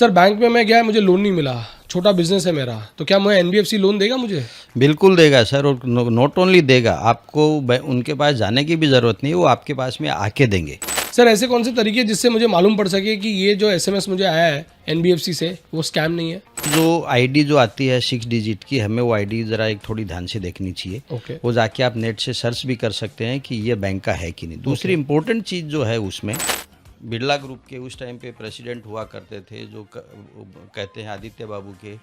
Sir bank में मैं गया, मुझे लोन नहीं मिला, छोटा बिजनेस है मेरा, तो क्या मैं एनबीएफसी लोन देगा मुझे? बिल्कुल देगा सर, और नॉट ओनली देगा, आपको उनके पास जाने की भी ज़रूरत नहीं, वो आपके पास में आके देंगे। सर ऐसे कौन से तरीके जिससे मुझे मालूम पड़ सके कि ये जो एसएमएस मुझे आया है एनबीएफसी से वो स्कैम नहीं है? जो आईडी जो आती है 6 डिजिट की, हमें वो आईडी ज़रा एक थोड़ी ध्यान से देखनी चाहिए। ओके। वो जाके आप नेट से सर्च भी कर सकते हैं कि ये बैंक का है कि नहीं। दूसरी इम्पोर्टेंट चीज़ जो है उसमें, बिरला ग्रुप के उस टाइम पे प्रेसिडेंट हुआ करते थे जो कहते हैं आदित्य बाबू के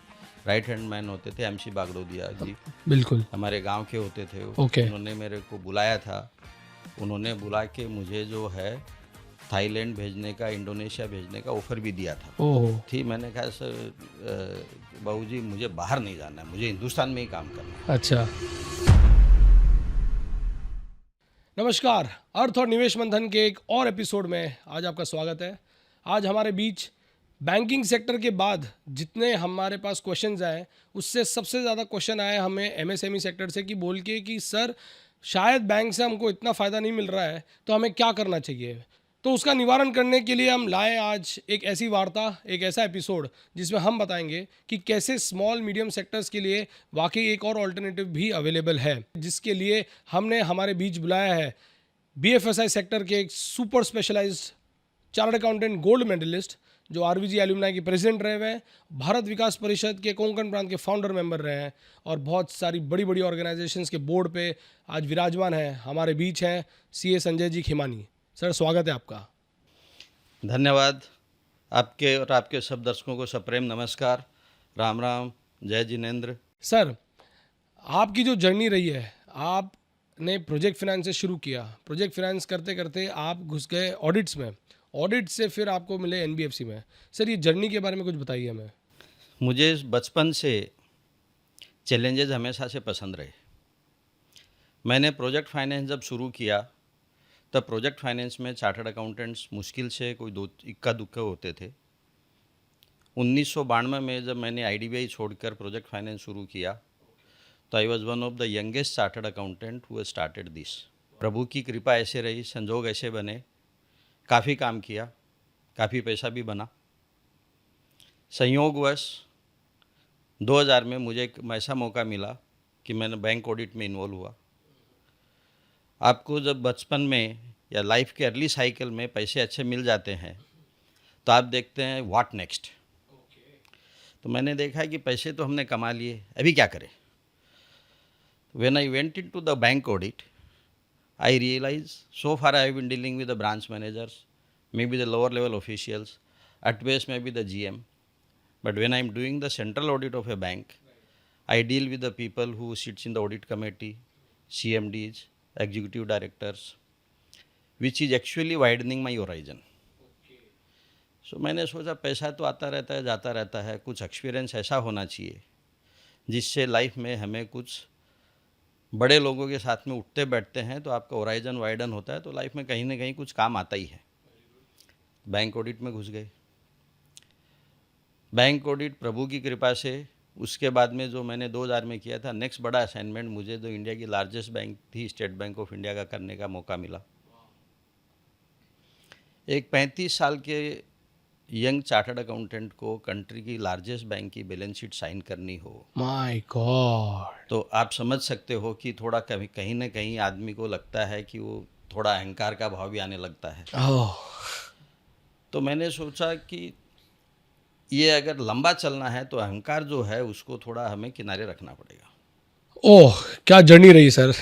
राइट हैंड मैन होते थे, एमसी बागडोदिया जी, बिल्कुल। हमारे गांव के होते थे वो। ओके। उन्होंने मेरे को बुलाया था, उन्होंने बुला के मुझे जो है थाईलैंड भेजने का, इंडोनेशिया भेजने का ऑफ़र भी दिया था। ओहो। थी, मैंने कहा सर बाबूजी मुझे बाहर नहीं जाना है, मुझे हिंदुस्तान में ही काम करना है। अच्छा। नमस्कार, अर्थ और निवेश मंथन के एक और एपिसोड में आज आपका स्वागत है। आज हमारे बीच बैंकिंग सेक्टर के बाद जितने हमारे पास क्वेश्चंस आए, उससे सबसे ज़्यादा क्वेश्चन आए हमें एमएसएमई सेक्टर से कि बोल के कि सर शायद बैंक से हमको इतना फ़ायदा नहीं मिल रहा है, तो हमें क्या करना चाहिए। तो उसका निवारण करने के लिए हम लाए आज एक ऐसी वार्ता, एक ऐसा एपिसोड जिसमें हम बताएंगे कि कैसे स्मॉल मीडियम सेक्टर्स के लिए वाकई एक और ऑल्टरनेटिव भी अवेलेबल है, जिसके लिए हमने हमारे बीच बुलाया है बीएफएसआई सेक्टर के एक super specialized chartered accountant gold medalist जो आरवीजी एल्यूमनाई के प्रेसिडेंट रहे हुए हैं, भारत विकास परिषद के कोंकण प्रांत के फाउंडर मेंबर रहे हैं और बहुत सारी बड़ी बड़ी ऑर्गेनाइजेशंस के बोर्ड पे आज विराजमान हैं। हमारे बीच हैं सीए संजय जी खिमानी। सर स्वागत है आपका। धन्यवाद। आपके और आपके सब दर्शकों को सप्रेम नमस्कार, राम राम, जय जिनेंद्र। सर आपकी जो जर्नी रही है, आपने प्रोजेक्ट फाइनेंस से शुरू किया, प्रोजेक्ट फाइनेंस करते करते आप घुस गए ऑडिट्स में, ऑडिट से फिर आपको मिले एनबीएफसी में। सर ये जर्नी के बारे में कुछ बताइए हमें। मुझे बचपन से चैलेंजेस हमेशा से पसंद रहे। मैंने प्रोजेक्ट फाइनेंस जब शुरू किया तब प्रोजेक्ट फाइनेंस में चार्टर्ड अकाउंटेंट्स मुश्किल से कोई दो इक्का दुक्का होते थे। 1992 में जब मैंने आईडीबीआई छोड़कर प्रोजेक्ट फाइनेंस शुरू किया तो I was one of the youngest chartered accountant who started this. प्रभु की कृपा ऐसे रही, संजोग ऐसे बने, काफ़ी काम किया, काफ़ी पैसा भी बना। संयोगवश 2000 में मुझे एक ऐसा मौका मिला कि मैंने बैंक ऑडिट में इन्वॉल्व हुआ। आपको जब बचपन में या लाइफ के अर्ली साइकिल में पैसे अच्छे मिल जाते हैं तो आप देखते हैं व्हाट नेक्स्ट। तो मैंने देखा कि पैसे तो हमने कमा लिए, अभी क्या करें। When I went into the bank audit I realize so far I have been dealing with the branch managers, maybe the lower level officials, at best maybe the GM. But when I am doing the central audit of a bank, I deal with the people who sits in the audit committee, CMDs, executive directors, which is actually widening my horizon. So मैंने सोचा पैसा तो आता रहता है, जाता रहता है, कुछ एक्सपीरियंस ऐसा होना चाहिए जिससे लाइफ में हमें कुछ बड़े लोगों के साथ में उठते बैठते हैं तो आपका होराइजन वाइडन होता है, तो लाइफ में कहीं ना कहीं कुछ काम आता ही है। बैंक ऑडिट में घुस गए। बैंक ऑडिट प्रभु की कृपा से, उसके बाद में जो मैंने 2000 में किया था, नेक्स्ट बड़ा असाइनमेंट मुझे जो इंडिया की लार्जेस्ट बैंक थी स्टेट बैंक ऑफ इंडिया का करने का मौका मिला। एक 35 साल के यंग चार्टर्ड अकाउंटेंट को कंट्री की लार्जेस्ट बैंक की बैलेंस शीट साइन करनी हो, माय गॉड, तो आप समझ सकते हो कि थोड़ा कहीं ना कहीं आदमी को लगता है कि वो थोड़ा अहंकार का भाव भी आने लगता है। तो मैंने सोचा कि ये अगर लंबा चलना है तो अहंकार जो है उसको थोड़ा हमें किनारे रखना पड़ेगा। ओह क्या जर्नी रही सर।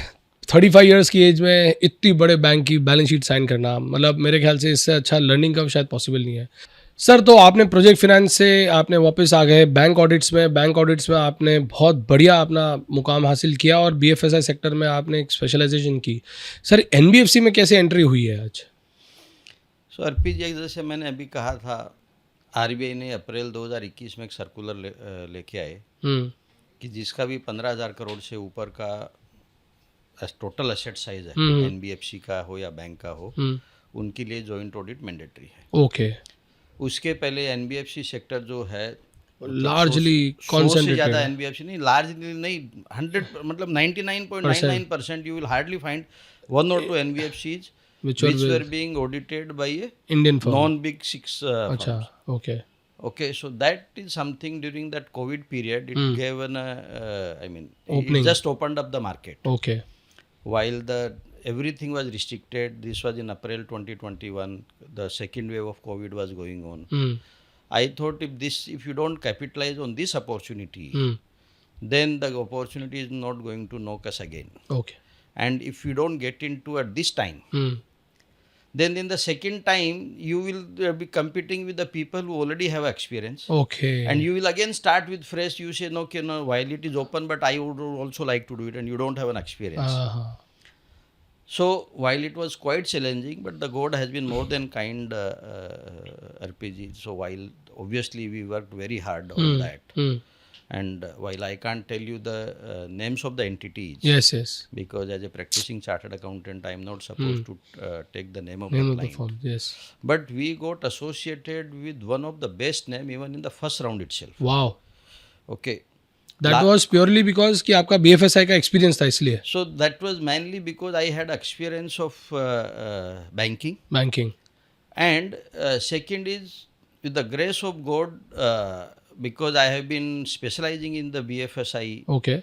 35 इयर्स की एज में इतनी बड़े बैंक की बैलेंस शीट साइन करना, मतलब मेरे ख्याल से इससे अच्छा लर्निंग का शायद पॉसिबल नहीं है। सर तो आपने प्रोजेक्ट फाइनेंस से आपने वापस आ गए बैंक ऑडिट्स में, बैंक ऑडिट्स में आपने बहुत बढ़िया अपना मुकाम हासिल किया और बीएफएसआई सेक्टर में आपने एक स्पेशलाइजेशन की। सर एनबीएफसी में कैसे एंट्री हुई है आज? सो आरपीजी, जैसे मैंने अभी कहा था, आरबीआई ने अप्रैल 2021 में एक सर्कुलर लेके आए कि जिसका भी 15,000 करोड़ से ऊपर का टोटल एसेट साइज है, एनबीएफसी का हो या बैंक का हो, उनके लिए जॉइंट ऑडिट मैंडेटरी है। ओके। उसके पहले एनबीएफसी सेक्टर जो है लार्जली कॉन्सेंट्रेटेड, ज़्यादा एनबीएफसी नहीं, लार्जली नहीं, 100 मतलब 99.99% you will hardly find 1 or 2 NBFCs which were being audited by a Indian firm. non big 6 अच्छा, firms. Okay. Okay, so that is something during that COVID period. It gave an, Opening. it just opened up the market. Okay. While the everything was restricted, this was in April 2021. The second wave of COVID was going on. Mm. I thought if you don't capitalize on this opportunity, Mm. then the opportunity is not going to knock us again. Okay. And if you don't get into at this time, Mm. then in the second time you will be competing with the people who already have experience. Okay. And you will again start with fresh. You say, no, okay, no, while it is open, but I would also like to do it, and you don't have an experience. Uh-huh. So while it was quite challenging, but the God has been more than kind, RPG. So while obviously we worked very hard on that, Mm. and while I can't tell you the names of the entities, Yes, yes. because as a practicing chartered accountant, I am not supposed to take the name of Name the of the client. firm. Yes. But we got associated with one of the best name even in the first round itself. Wow. Okay. That was purely because कि आपका BFSI का experience था इसलिए. So that was mainly because I had experience of banking. Banking. And second is, with the grace of God, because I have been specializing in the BFSI, Okay.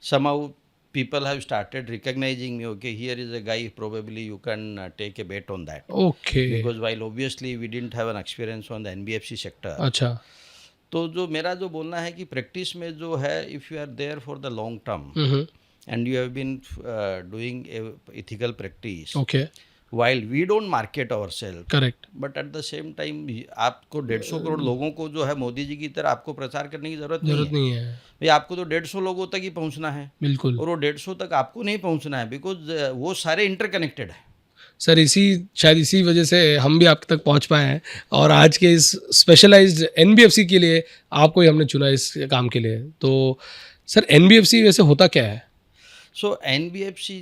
somehow people have started recognizing me. Okay, here is a guy, probably you can take a bet on that. Okay. Because while obviously we didn't have an experience on the NBFC sector. अच्छा. तो जो मेरा जो बोलना है कि practice में जो है, if you are there for the long term Mm-hmm. and you have been doing ethical practice, Okay. while we don't market ourselves, Correct. but at the same time आपको 150 करोड़ लोगों को जो है मोदी जी की तरह आपको प्रचार करने की जरूरत जरूरत नहीं है. भाई आपको तो 150 लोगों तक ही पहुंचना है, बिल्कुल. और वो 150 तक आपको नहीं पहुंचना है, बिकॉज वो सारे इंटरकनेक्टेड है. सर शायद इसी वजह से हम भी आप तक पहुंच पाए हैं, और आज के इस स्पेशलाइज्ड NBFC के लिए आपको ही हमने चुना इस काम के लिए. तो सर NBFC वैसे होता क्या है? सो NBFC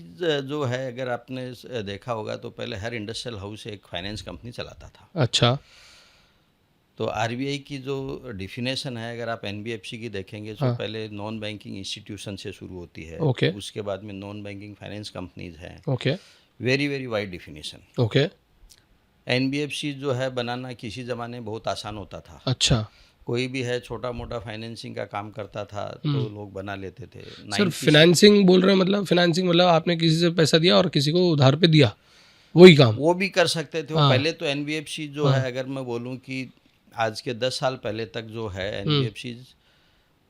जो है, अगर आपने देखा होगा तो पहले हर इंडस्ट्रियल हाउस एक फाइनेंस कंपनी चलाता था. अच्छा. तो RBI की जो डिफिनेशन है, अगर आप NBFC की देखेंगे तो पहले नॉन बैंकिंग इंस्टीट्यूशन से शुरू होती है. ओके. उसके बाद में नॉन बैंकिंग फाइनेंस कंपनीज हैं. Okay. Very very wide definition. Okay. NBFC जो है बनाना किसी ज़माने में बहुत आसान होता था. अच्छा. कोई भी है छोटा मोटा फाइनेंसिंग का काम करता था तो लोग बना लेते थे. सर फाइनेंसिंग बोल रहे हैं, मतलब फाइनेंसिंग मतलब आपने किसी से पैसा दिया और किसी को उधार पे दिया, वही काम वो भी कर सकते थे. पहले तो NBFC जो है, अगर मैं बोलूँ कि आज के 10 साल पहले तक जो है NBFC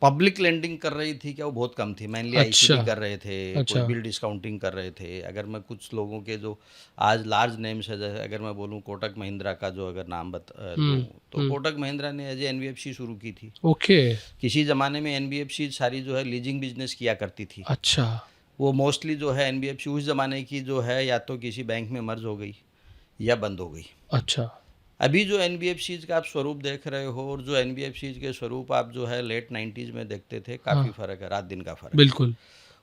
पब्लिक लेंडिंग कर रही थी क्या, वो बहुत कम थी. मेनली ICD कर रहे थे, कोई बिल डिस्काउंटिंग कर रहे थे. अगर मैं कुछ लोगों के जो आज लार्ज नेम्स है, जैसे अगर मैं बोलूँ कोटक महिंद्रा का जो अगर नाम दूँ, तो कोटक महिंद्रा ने एज ए NBFC शुरू की थी. ओके. किसी ज़माने में NBFC सारी जो है लीजिंग बिजनेस किया करती थी. अच्छा. वो मोस्टली जो है NBFC उस ज़माने की जो है या तो किसी बैंक में मर्ज हो गई या बंद हो गई. अच्छा. अभी जो NBFCs का आप स्वरूप देख रहे हो और जो NBFCs के स्वरूप आप जो है लेट 90s में देखते थे, काफ़ी फ़र्क है, रात दिन का फ़र्क. बिल्कुल.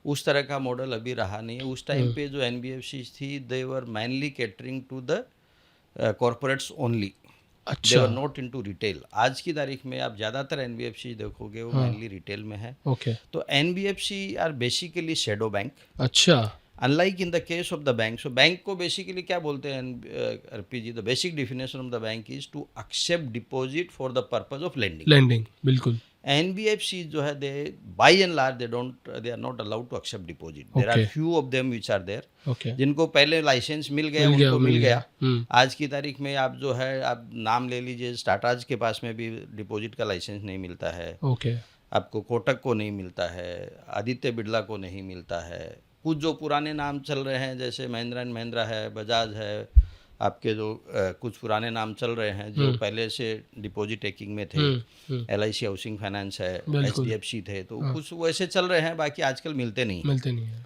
उस तरह का मॉडल अभी रहा नहीं है. उस टाइम पे जो NBFCs थी, दे वर mainly catering to the corporates only. अच्छा. दे वर नॉट इनटू रिटेल. आज की तारीख में आप ज़्यादातर NBFC देखोगे वो मेनली रिटेल में है. ओके. तो NBFC are basically shadow bank. अच्छा. Unlike in the case of the bank. So bank को बेसिकली क्या बोलते हैं RPG, the basic definition of the bank is to accept deposit for the purpose of lending. Lending. बिल्कुल. NBFC जो है, they by and large they are not allowed to accept deposit. There are few of them which are there. Okay. जिनको पहले licence मिल गया उनको मिल गया. आज की तारीख में आप जो है, आप नाम ले लीजिए, टाटाज के पास में भी डिपॉजिट का लाइसेंस नहीं मिलता है. ओके. आपको कोटक को नहीं मिलता है, आदित्य बिरला को नहीं मिलता है. कुछ जो पुराने नाम चल रहे हैं, जैसे महिंद्रा एंड महिंद्रा है, बजाज है, आपके जो कुछ पुराने नाम चल रहे हैं जो पहले से डिपॉजिट टेकिंग में थे. LIC हाउसिंग फाइनेंस है, HDFC थे, तो कुछ वैसे चल रहे हैं, बाकी आजकल मिलते नहीं है.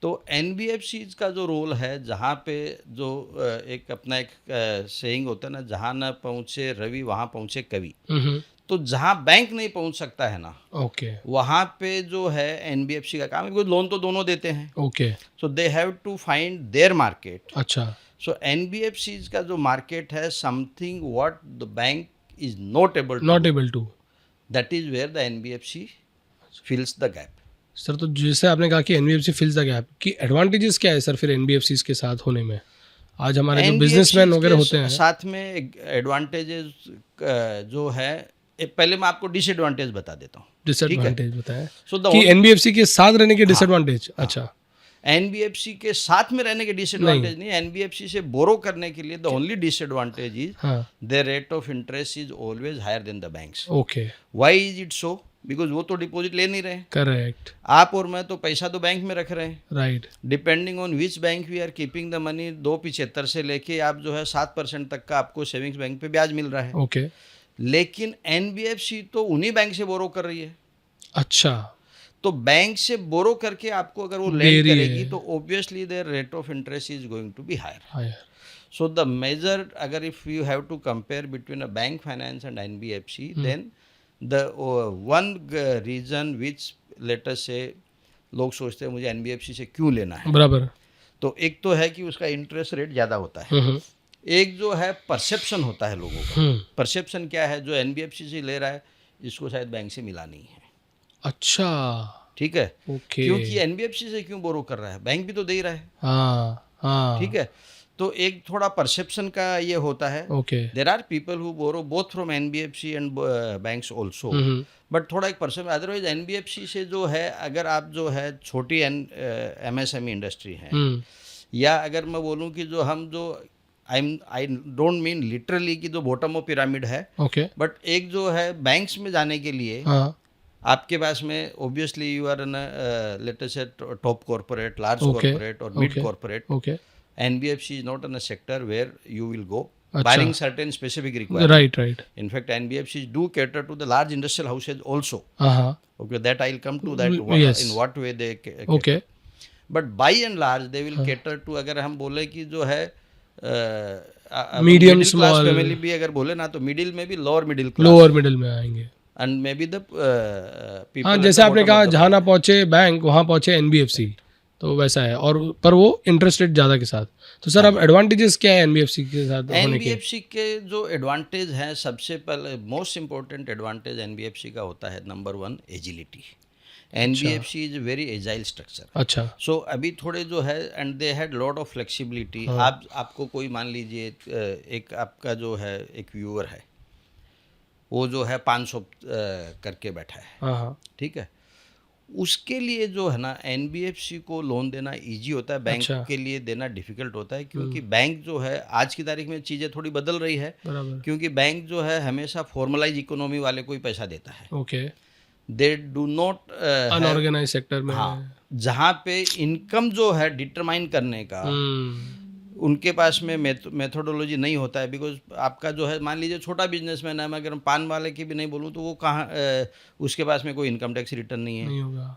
तो NBFCs का जो रोल है, जहाँ पे जो एक अपना एक सेइंग होता है ना, जहाँ न पहुँचे रवि वहाँ पहुँचे कवि. तो जहाँ बैंक नहीं पहुंच सकता है ना, ओके. वहाँ पे जो है NBFC का काम है, क्योंकि लोन तो दोनों देते हैं. Okay. So they have to find their market. अच्छा. सो NBFCs का जो मार्केट है, something what the bank is not able to, that is where the NBFC fills the gap. Sir, तो जैसे आपने कहा कि NBFC फिल्स द गैप, की एडवांटेजेस क्या है सर फिर NBFCs के साथ होने में? आज हमारे जो NBFCs बिजनेसमैन वगैरह के होते हैं। साथ में एडवांटेजेस जो है, पहले मैं आपको डिसएडवांटेज बता देता हूँ। डिसएडवांटेज बताएं सो द कि एनबीएफसी के साथ रहने के हाँ, डिसएडवांटेज। अच्छा, एनबीएफसी के साथ में रहने के डिसएडवांटेज नहीं, एनबीएफसी से बोरो करने के लिए द ओनली डिसएडवांटेज इज हाँ, the rate of interest is always higher than the banks. Okay, why is it so? Because वो तो डिपॉजिट ले नहीं रहे हैं। करेक्ट, आप और मैं तो पैसा तो बैंक में रख रहे हैं। Right, depending on which bank we are keeping the money, 2.75 से लेके आप जो है 7% तक का आपको सेविंग्स बैंक पे ब्याज मिल रहा है। ओके, लेकिन एनबीएफसी तो उन्हीं बैंक से बोरो कर रही है। अच्छा, तो बैंक से बोरो करके आपको अगर वो दे लेंड रही करेगी है। तो obviously their rate of interest is going to be higher. Higher, So the measure, अगर if you have to compare between a bank finance and NBFC, then the one reason which let us say लोग सोचते हैं मुझे NBFC से क्यों लेना है, बराबर, तो एक तो है कि उसका इंटरेस्ट रेट ज़्यादा होता है। एक जो है परसेप्शन होता है लोगों का। परसेप्शन क्या है? जो NBFC से ले रहा है इसको शायद बैंक से मिला नहीं है। अच्छा, ठीक है, ओके, क्योंकि NBFC से क्यों बोरो कर रहा है, बैंक भी तो दे ही रहा है। हाँ, हाँ, ठीक है, तो एक थोड़ा परसेप्शन का ये होता है। Okay, there are people who borrow both from NBFC and banks also, but थोड़ा एक परसेप्शन। अदरवाइज एनबीएफसी से जो है, अगर आप जो है छोटी एमएसएमई इंडस्ट्री है, या अगर मैं बोलूँ कि जो हम जो आई डोंट मीन लिटरली कि जो बॉटम ऑफ पिरामिड है, ओके, बट एक जो है बैंक्स में जाने के लिए हाँ, आपके पास में obviously you are an let us say top corporate, large Okay. Corporate और mid Okay. Corporate. Okay, NBFC is not in a sector where you will go, Acha. barring certain specific requirements. Right, right, In fact, NBFCs do cater to the large industrial houses also. हाँ, Okay, that I'll come to that. Yes. In what way they cater. Okay, But by and large, they will cater to, अगर हम बोले कि जो है Medium, middle class small. family भी अगर बोले ना, तो मिडिल में भी lower middle class lower middle में आएंगे। And may be the people. हाँ, जैसे आपने कहा जहाँ ना पहुँचे बैंक वहाँ पहुँचे एनबीएफसी, तो वैसा है। और पर वो इंटरेस्ट रेट ज़्यादा के साथ। तो सर अब एडवांटेजेस क्या है एनबीएफसी के साथ होने के? एनबीएफसी के जो एडवांटेज हैं, सबसे पहले मोस्ट इंपॉर्टेंट एडवांटेज एनबीएफसी का होता है, number 1 agility. NBFC is very agile structure. अच्छा, सो अभी थोड़े जो है, and they had lot of flexibility. आपको कोई मान लीजिए एक आपका जो है एक व्यूअर है, वो जो है 500 करके बैठा है, हाँ, हाँ, ठीक है, उसके लिए जो है ना एनबीएफसी को लोन देना इजी होता है, बैंक अच्छा। के लिए देना डिफिकल्ट होता है, क्योंकि बैंक जो है आज की तारीख में चीज़ें थोड़ी बदल रही है, बराबर, क्योंकि बैंक जो है हमेशा फॉर्मलाइज इकोनॉमी वाले को ही पैसा देता है। Okay, they do not unorganize sector में। हाँ, जहाँ पे इनकम जो है डिटरमाइन करने का उनके पास में मेथोडोलॉजी नहीं होता है। बिकॉज आपका जो है, मान लीजिए छोटा बिजनेसमैन है, मैं अगर पान वाले की भी नहीं बोलूँ तो वो कहाँ उसके पास में कोई इनकम टैक्स रिटर्न नहीं है, नहीं होगा,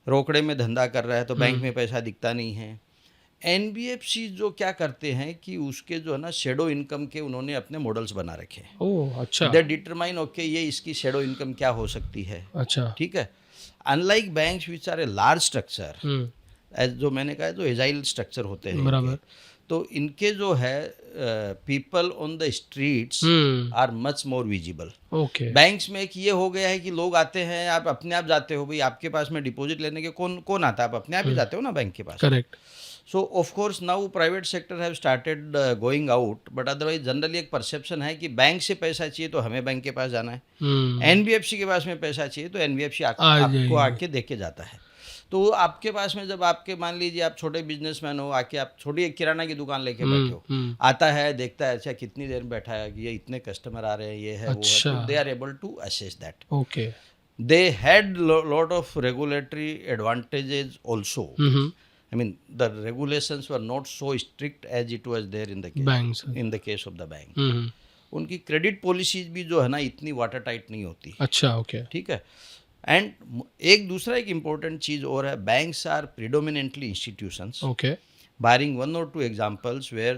रोकड़े में धंधा कर रहा है, तो बैंक में पैसा दिखता नहीं है। एनबीएफसी जो क्या करते हैं कि उसके जो है ना शेडो इनकम के उन्होंने अपने मॉडल्स बना रखे हैं। ओह, अच्छा, दे डिटरमाइन ओके ये इसकी शेडो इनकम क्या हो सकती है, अच्छा, ठीक है। Unlike banks which are a large structure, as जो मैंने कहा जो एजाइल स्ट्रक्चर होते हैं बराबर, इनके, तो इनके जो है people on the streets are much more visible. Okay, banks में एक ये हो गया है कि लोग आते हैं, आप अपने आप जाते हो, भाई आपके पास में डिपॉजिट लेने के कौन आता है, आप अपने आप ही जाते हो ना बैंक के पास। Correct, so of course now private sector have started going out, but otherwise generally एक परसेप्शन है कि बैंक से पैसा चाहिए तो हमें बैंक के पास जाना है, एनबीएफसी के पास में पैसा चाहिए तो एनबीएफसी आपको आके दे के जाता है। तो आपके पास में जब आपके मान लीजिए आप छोटे बिजनेसमैन हो, आके आप छोटी एक किराना की दुकान लेके बैठे हो, आता है, देखता है, अच्छा कितनी देर में बैठा है, ये इतने कस्टमर आ रहे हैं, ये है, अच्छा, वो है, तो they are able to assess that. Okay, they had lot of regulatory advantages also. I mean, the regulations were not so strict as it was there in the case, Banks. in the case of the bank. उनकी credit policies भी जो है ना इतनी water tight नहीं होती। अच्छा, okay, ठीक है। एंड एक दूसरा एक इम्पोर्टेंट चीज़ और है, banks are predominantly institutions, okay, barring 1 or 2 examples where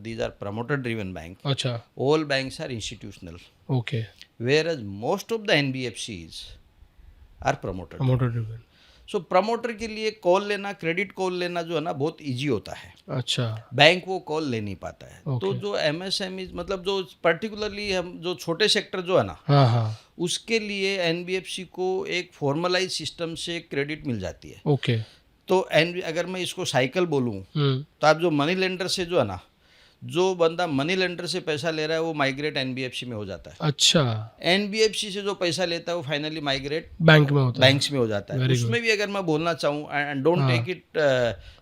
these are promoter driven bank, अच्छा, all banks are institutional, okay, whereas most of the NBFCs are promoter driven. Promoter driven, so promoter के लिए call लेना, credit call लेना जो है ना बहुत easy होता है, अच्छा, बैंक वो कॉल ले नहीं पाता है। Okay. तो जो एमएसएमई मतलब जो पर्टिकुलरली हम जो छोटे सेक्टर जो है ना, हाँ, हाँ, उसके लिए एनबीएफसी को एक फॉर्मलाइज सिस्टम से क्रेडिट मिल जाती है। ओके, तो अगर मैं इसको साइकिल बोलूँ, तो आप जो मनी लेंडर से जो है ना जो बंदा मनी लेंडर से पैसा ले रहा है वो माइग्रेट एनबीएफसी में हो जाता है, अच्छा, एनबीएफसी से जो पैसा लेता है वो फाइनली माइग्रेट बैंक में होता है। बैंक्स में हो जाता है। Very उसमें भी अगर मैं बोलना चाहूँ and don't take it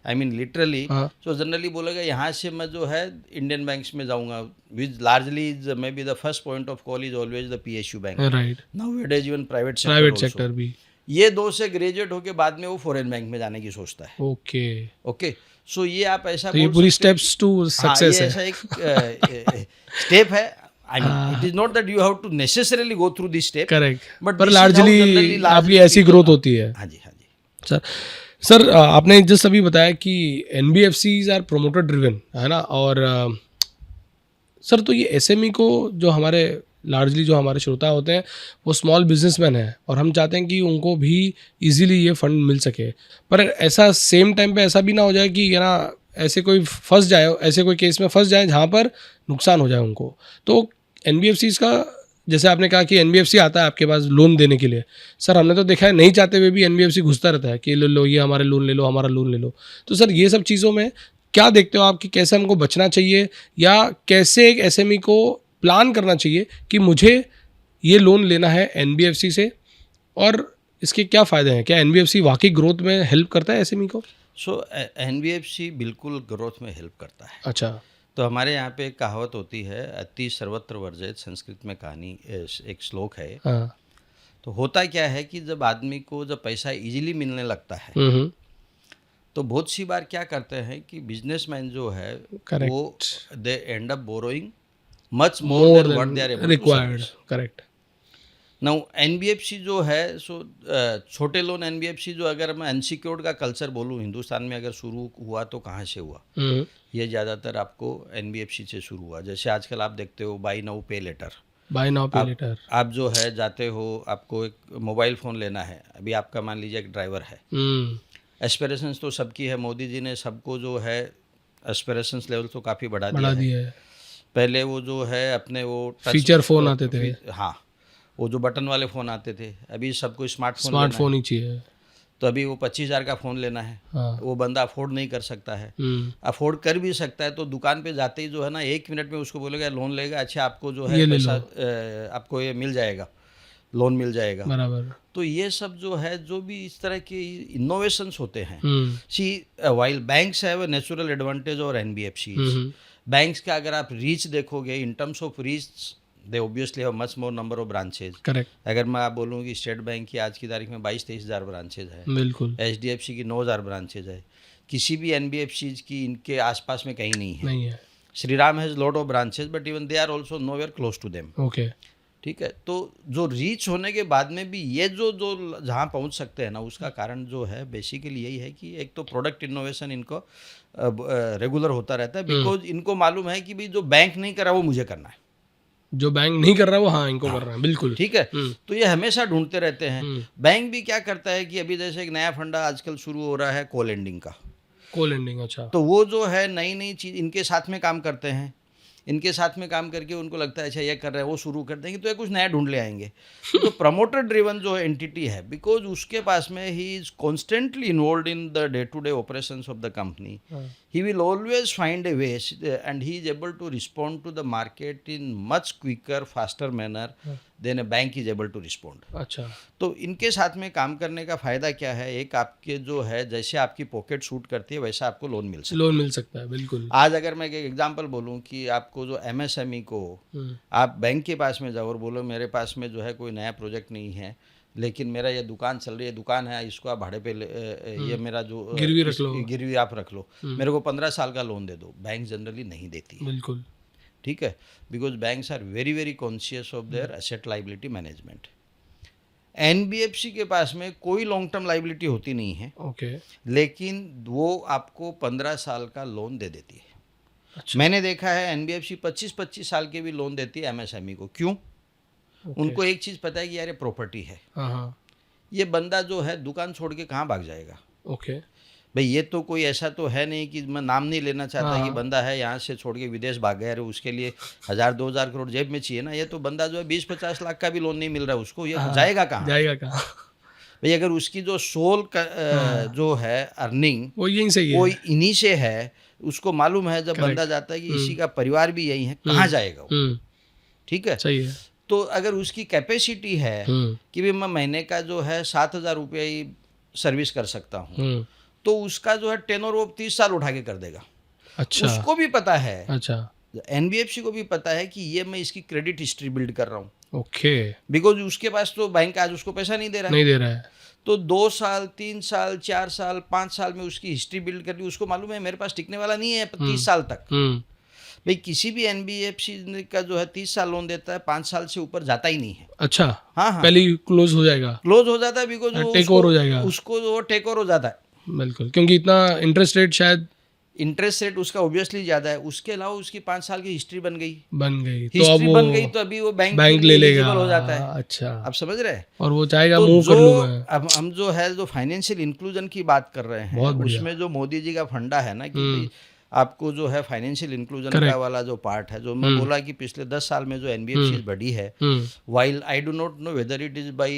I mean literally, हाँ। तो जनरली बोलेगा यहाँ से मैं जो है इंडियन बैंक्स में जाऊँगा, which largely is may be the first point of call is always the PSU bank, right, nowadays even private private sector. Sector भी। ये दो से ग्रेजुएट होके बाद में वो फॉरेन बैंक में जाने की सोचता है। ओके, ओके, सो ये आप ऐसा तो ये बोल पूरी सकते हो स्टेप्स टू हाँ, सक्सेस ये है। ऐसा एक स्टेप है। I mean it is not that you have to necessarily go through this step, correct, but पर this is how generally largely largely आपकी ऐसी people- ग्रोथ होती है। हाँ जी, हाँ जी। सर आपने जस्ट अभी बताया कि एनबीएफसीज आर प्रोमोटर ड्रिवन, है ना, और सर तो ये एसएमई को जो हमारे लार्जली जो हमारे श्रोता होते हैं वो स्मॉल बिजनेसमैन हैं और हम चाहते हैं कि उनको भी इजीली ये फंड मिल सके, पर ऐसा सेम टाइम पे ऐसा भी ना हो जाए कि ना ऐसे कोई फंस जाए, ऐसे कोई केस में फंस जाए जहाँ पर नुकसान हो जाए उनको। तो एनबीएफसीज का जैसे आपने कहा कि एनबीएफसी आता है आपके पास लोन देने के लिए, सर हमने तो देखा है नहीं चाहते हुए भी एनबीएफसी घुसता रहता है कि ले लो ये हमारे लोन ले लो, हमारा लोन ले लो। तो सर ये सब चीज़ों में क्या देखते हो आप कि कैसे हमको बचना चाहिए या कैसे एक एसएमई को प्लान करना चाहिए कि मुझे ये लोन लेना है एनबीएफसी से, और इसके क्या फ़ायदे हैं? क्या एनबीएफसी वाकई ग्रोथ में हेल्प करता है एसएमई को? सो एनबीएफसी बिल्कुल ग्रोथ में हेल्प करता है। अच्छा, तो हमारे यहाँ पे एक कहावत होती है, अति सर्वत्र वर्जित, संस्कृत में कहानी एक श्लोक है। हाँ, तो होता क्या है कि जब आदमी को जब पैसा इजीली मिलने लगता है हम्म, तो बहुत सी बार क्या करते हैं कि बिजनेसमैन जो है Correct. वो they end up borrowing much more more than what they are then able required, correct. Now NBFC जो है सो छोटे लोन एनबीएफसी जो, अगर मैं अनसिक्योर्ड का कल्चर बोलूँ हिंदुस्तान में अगर शुरू हुआ तो कहाँ से हुआ? ये ज़्यादातर आपको एनबीएफसी से शुरू हुआ। जैसे आजकल आप देखते हो बाई नाउ पे लेटर, बाय नाउ पे लेटर। आप जो है जाते हो, आपको एक मोबाइल फ़ोन लेना है, अभी आपका मान लीजिए एक ड्राइवर है, एस्पिरेशंस तो सबकी है, मोदी जी ने सबको जो है एस्पिरेशंस लेवल तो काफ़ी बढ़ा दिया है। पहले वो जो है अपने वो फीचर फ़ोन आते थे, हाँ वो जो बटन वाले फ़ोन आते थे, अभी सबको स्मार्टफोन ही चाहिए। तो अभी वो 25,000 का फ़ोन लेना है, हाँ, वो बंदा अफोर्ड नहीं कर सकता है। अफोर्ड कर भी सकता है तो दुकान पे जाते ही जो है ना 1 मिनट में उसको बोलेगा लोन लेगा, अच्छा आपको जो है ये ले पैसा आपको ये मिल जाएगा, लोन मिल जाएगा। बराबर। तो ये सब जो है जो भी इस तरह के इनोवेशंस होते हैं, see while banks have a natural advantage और एनबीएफसी, बैंक्स का अगर आप रीच देखोगे in terms of reach they obviously have much more number of branches. Correct, अगर मैं आप बोलूँ कि स्टेट बैंक की आज की तारीख में 22-23 हज़ार ब्रांचेज है, बिल्कुल एचडीएफसी की 9,000 ब्रांचेज है, किसी भी एनबीएफसीज की इनके आसपास में कहीं नहीं है। नहीं है। Shriram has lot of branches but even they are also nowhere close to them. Okay, ठीक है, तो जो रीच होने के बाद में भी ये जो जो जहाँ पहुँच सकते हैं ना, उसका कारण जो है बेसिकली यही है कि एक तो प्रोडक्ट इनोवेशन इनको रेगुलर होता रहता है, बिकॉज इनको मालूम है कि भाई जो बैंक नहीं कर रहा वो मुझे करना है, जो बैंक नहीं कर रहा वो हाँ इनको कर रहा है, बिल्कुल। ठीक है। तो ये हमेशा ढूंढते रहते हैं। बैंक भी क्या करता है कि अभी जैसे एक नया फंडा आजकल शुरू हो रहा है को लेंडिंग का, को लेंडिंग, अच्छा, तो वो जो है नई नई चीज़ इनके साथ में काम करते हैं, इनके साथ में काम करके उनको लगता है अच्छा ये कर रहे हैं, वो शुरू कर देंगे तो ये कुछ नया ढूंढ ले आएंगे। तो प्रमोटर ड्रिवन जो एंटिटी है, बिकॉज उसके पास में ही is constantly involved in the day to day operations of the company, he will always find a way and he is able to respond to the market in much quicker faster manner than a bank is able to respond। अच्छा, तो इनके साथ में काम करने का फ़ायदा क्या है? एक आपके जो है जैसे आपकी पॉकेट सूट करती है वैसा आपको लोन मिल सकता है। लोन मिल सकता है, बिल्कुल। आज अगर मैं एक एग्जांपल बोलूं कि आपको जो एमएसएमई को आप बैंक के पास में जाओ और बोलो मेरे पास में जो है कोई नया प्रोजेक्ट नहीं है, लेकिन मेरा ये दुकान चल रही है, दुकान है, इसको आप भाड़े पे ये मेरा जो गिरवी रख लो, गिरवी आप रख लो, मेरे को 15 साल का लोन दे दो, बैंक जनरली नहीं देती है। बिल्कुल, ठीक है, because banks are very very conscious of their asset liability management. NBFC के पास में कोई लॉन्ग टर्म लाइबिलिटी होती नहीं है, ओके, लेकिन वो आपको 15 साल का लोन दे देती है। अच्छा, मैंने देखा है एनबीएफसी 25-25 साल के भी लोन देती है एमएसएमई को। क्यों? उनको एक चीज़ पता है कि यार ये प्रॉपर्टी है, हाँ, ये बंदा जो है दुकान छोड़ के कहाँ भाग जाएगा? ओके, भाई ये तो कोई ऐसा तो है नहीं कि मैं नाम नहीं लेना चाहता कि बंदा है यहाँ से छोड़ के विदेश भाग गया, उसके लिए 1,000-2,000 करोड़ जेब में चाहिए ना। ये तो बंदा जो है 20-50 लाख का भी लोन नहीं मिल रहा है उसको, ये जाएगा कहाँ? जाएगा कहाँ? भाई अगर उसकी जो सोल का जो है अर्निंग वो यहीं से ही वो है, इन्हीं से है, उसको मालूम है जब बंदा जाता है कि इसी का परिवार भी यही है, कहाँ जाएगा वो, ठीक है। सही है। तो अगर उसकी कैपेसिटी है कि भी मैं महीने का जो है 7,000 रुपये ही सर्विस कर सकता हूँ, तो उसका जो है टेनर वो 30 साल उठा के कर देगा। अच्छा। उसको भी पता है, अच्छा। एनबीएफसी को भी पता है कि ये मैं इसकी क्रेडिट हिस्ट्री बिल्ड कर रहा हूँ, ओके। बिकॉज उसके पास तो बैंक आज उसको पैसा नहीं दे रहा है, नहीं दे रहा है। तो 2 साल 3 साल 4 साल 5 साल में उसकी हिस्ट्री बिल्ड कर ली। उसको मालूम है मेरे पास टिकने वाला नहीं है 30 साल तक। भाई किसी भी एनबीएफसी का जो है 30 साल लोन देता है, 5 साल से ऊपर जाता ही नहीं है। अच्छा। हाँ हाँ, पहले ही क्लोज हो जाएगा। क्लोज हो जाता है, बिकॉज टेक ओवर हो जाएगा। उसको वो टेक ओवर हो जाता है। बिल्कुल, क्योंकि इतना इंटरेस्ट रेट शायद, इंटरेस्ट रेट उसका ऑब्वियसली ज्यादा है। उसके अलावा उसकी 5 साल की हिस्ट्री बन गई तो अब हिस्ट्री वो बन गई तो अभी वो बैंक ले लेगा। एलिजिबल हो जाता है। अच्छा। आप समझ रहे हैं? और वो चाहेगा तो मूव कर लूं मैं। अब हम जो है जो फाइनेंशियल इंक्लूजन की बात कर रहे हैं, उसमें जो मोदी जी का फंडा है ना कि भाई आपको जो है फाइनेंशियल इंक्लूजन का वाला जो पार्ट है, जो मैं बोला कि पिछले 10 साल में जो एनबीएफसी बढ़ी है, while I do not know whether it is by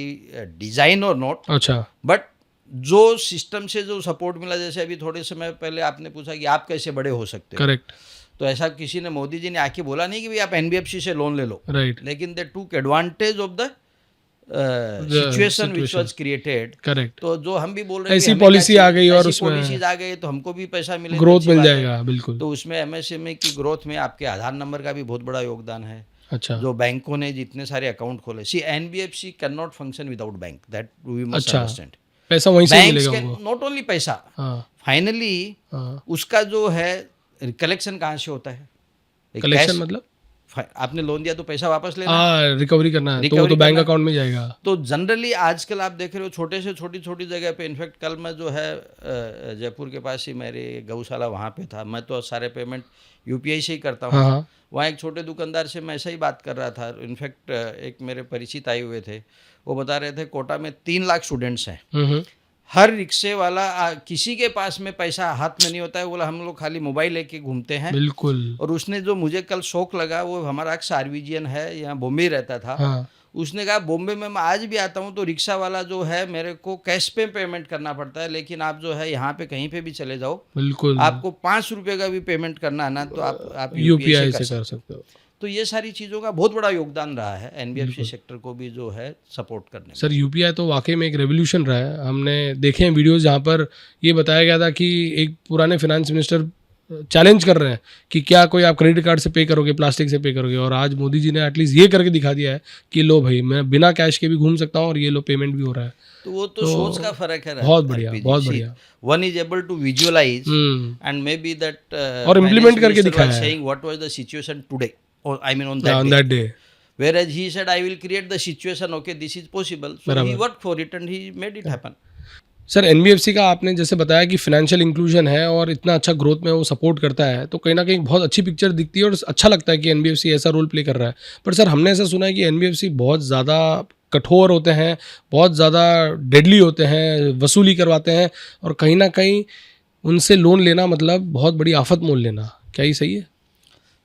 design और नॉट, अच्छा, बट जो सिस्टम से जो सपोर्ट मिला, जैसे अभी थोड़े समय पहले आपने पूछा कि आप कैसे बड़े हो सकते हो, करेक्ट। तो ऐसा किसी ने, मोदी जी ने आके बोला नहीं कि भाई आप एनबीएफसी से लोन ले लो, राइट। लेकिन दे टूक advantage of the situation which was created. Correct. तो जो हम भी बोल रहे हैं ऐसी पॉलिसी आ गई और उसमें पॉलिसीज आ गई तो हमको भी पैसा मिलेगा, ग्रोथ मिल जाएगा। बिल्कुल। तो उसमें एमएसएमई की ग्रोथ में आपके आधार नंबर का भी बहुत बड़ा योगदान है। अच्छा। जो बैंकों ने जितने सारे अकाउंट खोले, see NBFC can not function without bank, that we must understand. पैसा वहीं से मिलेगा उनको, नॉट ओनली पैसा, फाइनली उसका जो है कलेक्शन कहाँ से होता है? कलेक्शन मतलब आपने लोन दिया तो पैसा वापस लेना, रिकवरी करना है, तो वो तो बैंक अकाउंट में जाएगा। तो जनरली आजकल आप देख रहे हो छोटे से छोटी छोटी जगह पे, इनफैक्ट कल मैं जो है जयपुर के पास ही मेरे गौशाला वहाँ पे था, मैं तो सारे पेमेंट यूपीआई से ही करता हूँ। वहाँ एक छोटे दुकानदार से मैं ऐसा ही बात कर रहा था, इनफैक्ट एक मेरे परिचित आए हुए थे, वो बता रहे थे कोटा में 3 लाख स्टूडेंट्स हैं, हर रिक्शे वाला किसी के पास में पैसा हाथ में नहीं होता है, बोला हम लोग खाली मोबाइल लेके घूमते हैं। बिल्कुल। और उसने जो मुझे कल शौक लगा, वो हमारा अक्स आरविजियन है, यहाँ बॉम्बे रहता था। उसने कहा बॉम्बे में मैं आज भी आता हूँ तो रिक्शा वाला जो है मेरे को कैश पे पेमेंट करना पड़ता है, लेकिन आप जो है यहाँ पे कहीं पे भी चले जाओ, बिल्कुल आपको 5 रुपये का भी पेमेंट करना है ना तो आप यूपीआई से कर सकते हो। तो ये सारी चीज़ों का बहुत बड़ा योगदान रहा है एनबीएफसी सेक्टर को भी जो है सपोर्ट करने में। सर यूपीआई तो वाकई में एक रेवोल्यूशन रहा है। हमने देखे हैं वीडियोस जहाँ पर ये बताया गया था कि एक पुराने फाइनेंस मिनिस्टर चैलेंज कर रहे हैं कि क्या कोई आप क्रेडिट कार्ड से पे करोगे, प्लास्टिक से पे करोगे, और आज मोदी जी ने एटलीस्ट ये करके दिखा दिया है कि लो भाई मैं बिना कैश के भी घूम सकता हूँ और ये लो पेमेंट भी हो रहा है। तो वो तो सोच का फर्क है। बहुत बढ़िया, बहुत बढ़िया। One is able to visualize and maybe that और इम्प्लीमेंट करके दिखाया है, saying what was the situation today, or I mean on that day. Whereas he said, I will create the situation, okay, this is possible. So he worked for it and he made it happen. Sir NBFC का आपने जैसे बताया कि financial inclusion है और इतना अच्छा growth में वो सपोर्ट करता है, तो कहीं ना कहीं बहुत अच्छी पिक्चर दिखती है और अच्छा लगता है कि एनबीएफसी ऐसा रोल प्ले कर रहा है। पर सर हमने ऐसा सुना है कि एनबीएफसी बहुत ज़्यादा कठोर होते हैं, बहुत ज़्यादा डेडली होते हैं, वसूली करवाते हैं, और कहीं ना कहीं उनसे लोन लेना मतलब बहुत बड़ी आफत मोल लेना। क्या ये सही है?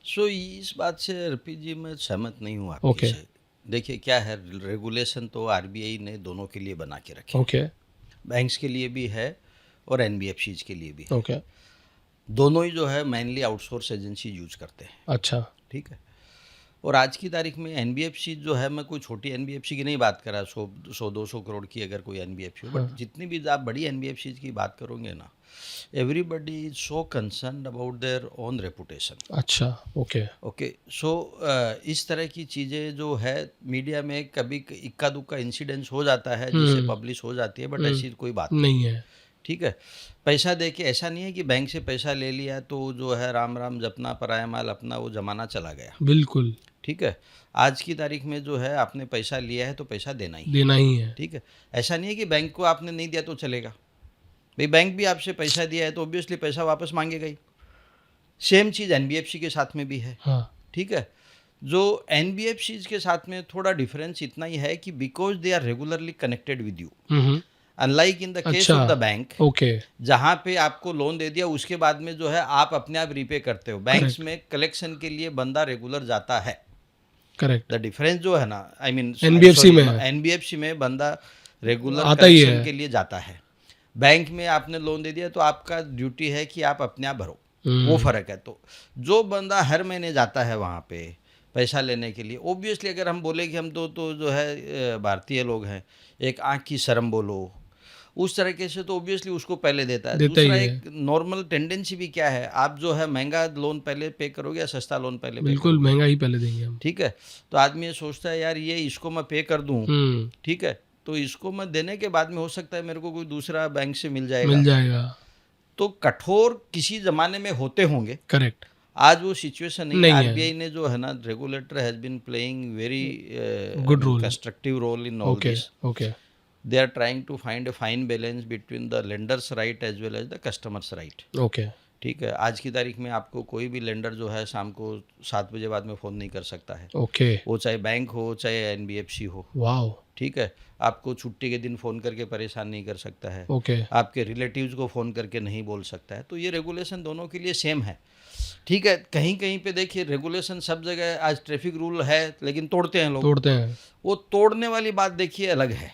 सो इस बात से अर्पित जी मैं सहमत नहीं हूँ आपकी से। देखिए क्या है, रेगुलेशन तो आरबीआई ने दोनों के लिए बना के रखे, बैंक्स के लिए भी है और एनबीएफसीज के लिए भी है। दोनों ही जो है मेनली आउटसोर्स एजेंसी यूज करते हैं। अच्छा, ठीक है। और आज की तारीख में एनबीएफसी जो है, मैं कोई छोटी एनबीएफसी की नहीं बात कर रहा, 100-200 करोड़ की अगर कोई एनबीएफसी हो, बट जितनी भी आप बड़ी एनबीएफसी की बात करोगे ना, everybody is so concerned about their own reputation. अच्छा, ओके। सो इस तरह की चीज़ें जो है मीडिया में कभी इक्का दुक्का इंसिडेंट्स हो जाता है जिससे पब्लिश हो जाती है, बट ऐसी कोई बात नहीं है। ठीक है, पैसा दे के ऐसा नहीं है कि बैंक से पैसा ले लिया तो जो है राम राम जपना पराया माल अपना, वो जमाना चला गया। बिल्कुल ठीक है। आज की तारीख में जो है आपने पैसा लिया है तो पैसा देना ही है। ठीक है, ऐसा नहीं है कि बैंक को आपने नहीं दिया तो चलेगा। भाई बैंक भी आपसे पैसा दिया है तो ऑब्वियसली पैसा वापस मांगेगा ही। सेम चीज़ एनबीएफसी के साथ में भी है। ठीक है, जो एनबीएफसी के साथ में थोड़ा डिफरेंस इतना ही है कि because they are regularly connected with you, unlike in the case of the bank, जहाँ पे आपको लोन दे दिया उसके बाद में जो है आप अपने आप रीपे करते हो। बैंक्स में कलेक्शन के लिए बंदा रेगुलर जाता है। करेक्ट। द डिफरेंस जो है ना, आई मीन एनबीएफसी में बंदा रेगुलर कलेक्शन के लिए जाता है। बैंक में आपने लोन दे दिया तो आपका ड्यूटी है कि आप अपने आप भरो। वो फ़र्क है। तो जो बंदा हर महीने जाता है वहाँ पे पैसा लेने के लिए, ऑब्वियसली अगर हम बोले कि हम तो जो है भारतीय लोग हैं, एक आँख की शर्म बोलो, उस तरीके से तो ऑब्वियसली उसको पहले देता है। देता ही दूसरा है। एक नॉर्मल टेंडेंसी भी क्या है, आप जो है महंगा लोन पहले पे करोगे या सस्ता लोन पहले पे बिल्कुल करोगे? महंगा ही पहले देंगे हम। ठीक है, तो आदमी ये सोचता है यार ये इसको मैं पे कर दूँ, ठीक है, तो इसको मैं देने के बाद में हो सकता है मेरे को कोई दूसरा बैंक से मिल मिल जाएगा। जाएगा। तो कठोर किसी ज़माने में होते होंगे, करेक्ट। आज वो सिचुएशन नहीं है। नहीं है। आरबीआई ने जो है ना, regulator has been playing very Good role. Constructive role in all okay, this. Okay. They are trying to find a fine balance between the lender's right as well as the customer's right. Okay. ठीक है, आज की तारीख में आपको कोई भी lender जो है शाम को 7 बजे बाद में फ़ोन नहीं कर सकता है, ओके। वो चाहे बैंक हो चाहे एनबीएफसी हो। वाओ। ठीक है, आपको छुट्टी के दिन फ़ोन करके परेशान नहीं कर सकता है, ओके। आपके रिलेटिव्स को फ़ोन करके नहीं बोल सकता है। तो ये रेगुलेशन दोनों के लिए सेम है। ठीक है, कहीं कहीं पे देखिए रेगुलेशन सब जगह, आज ट्रैफिक रूल है लेकिन तोड़ते हैं लोग, तोड़ते हैं। वो तोड़ने वाली बात देखिए अलग है।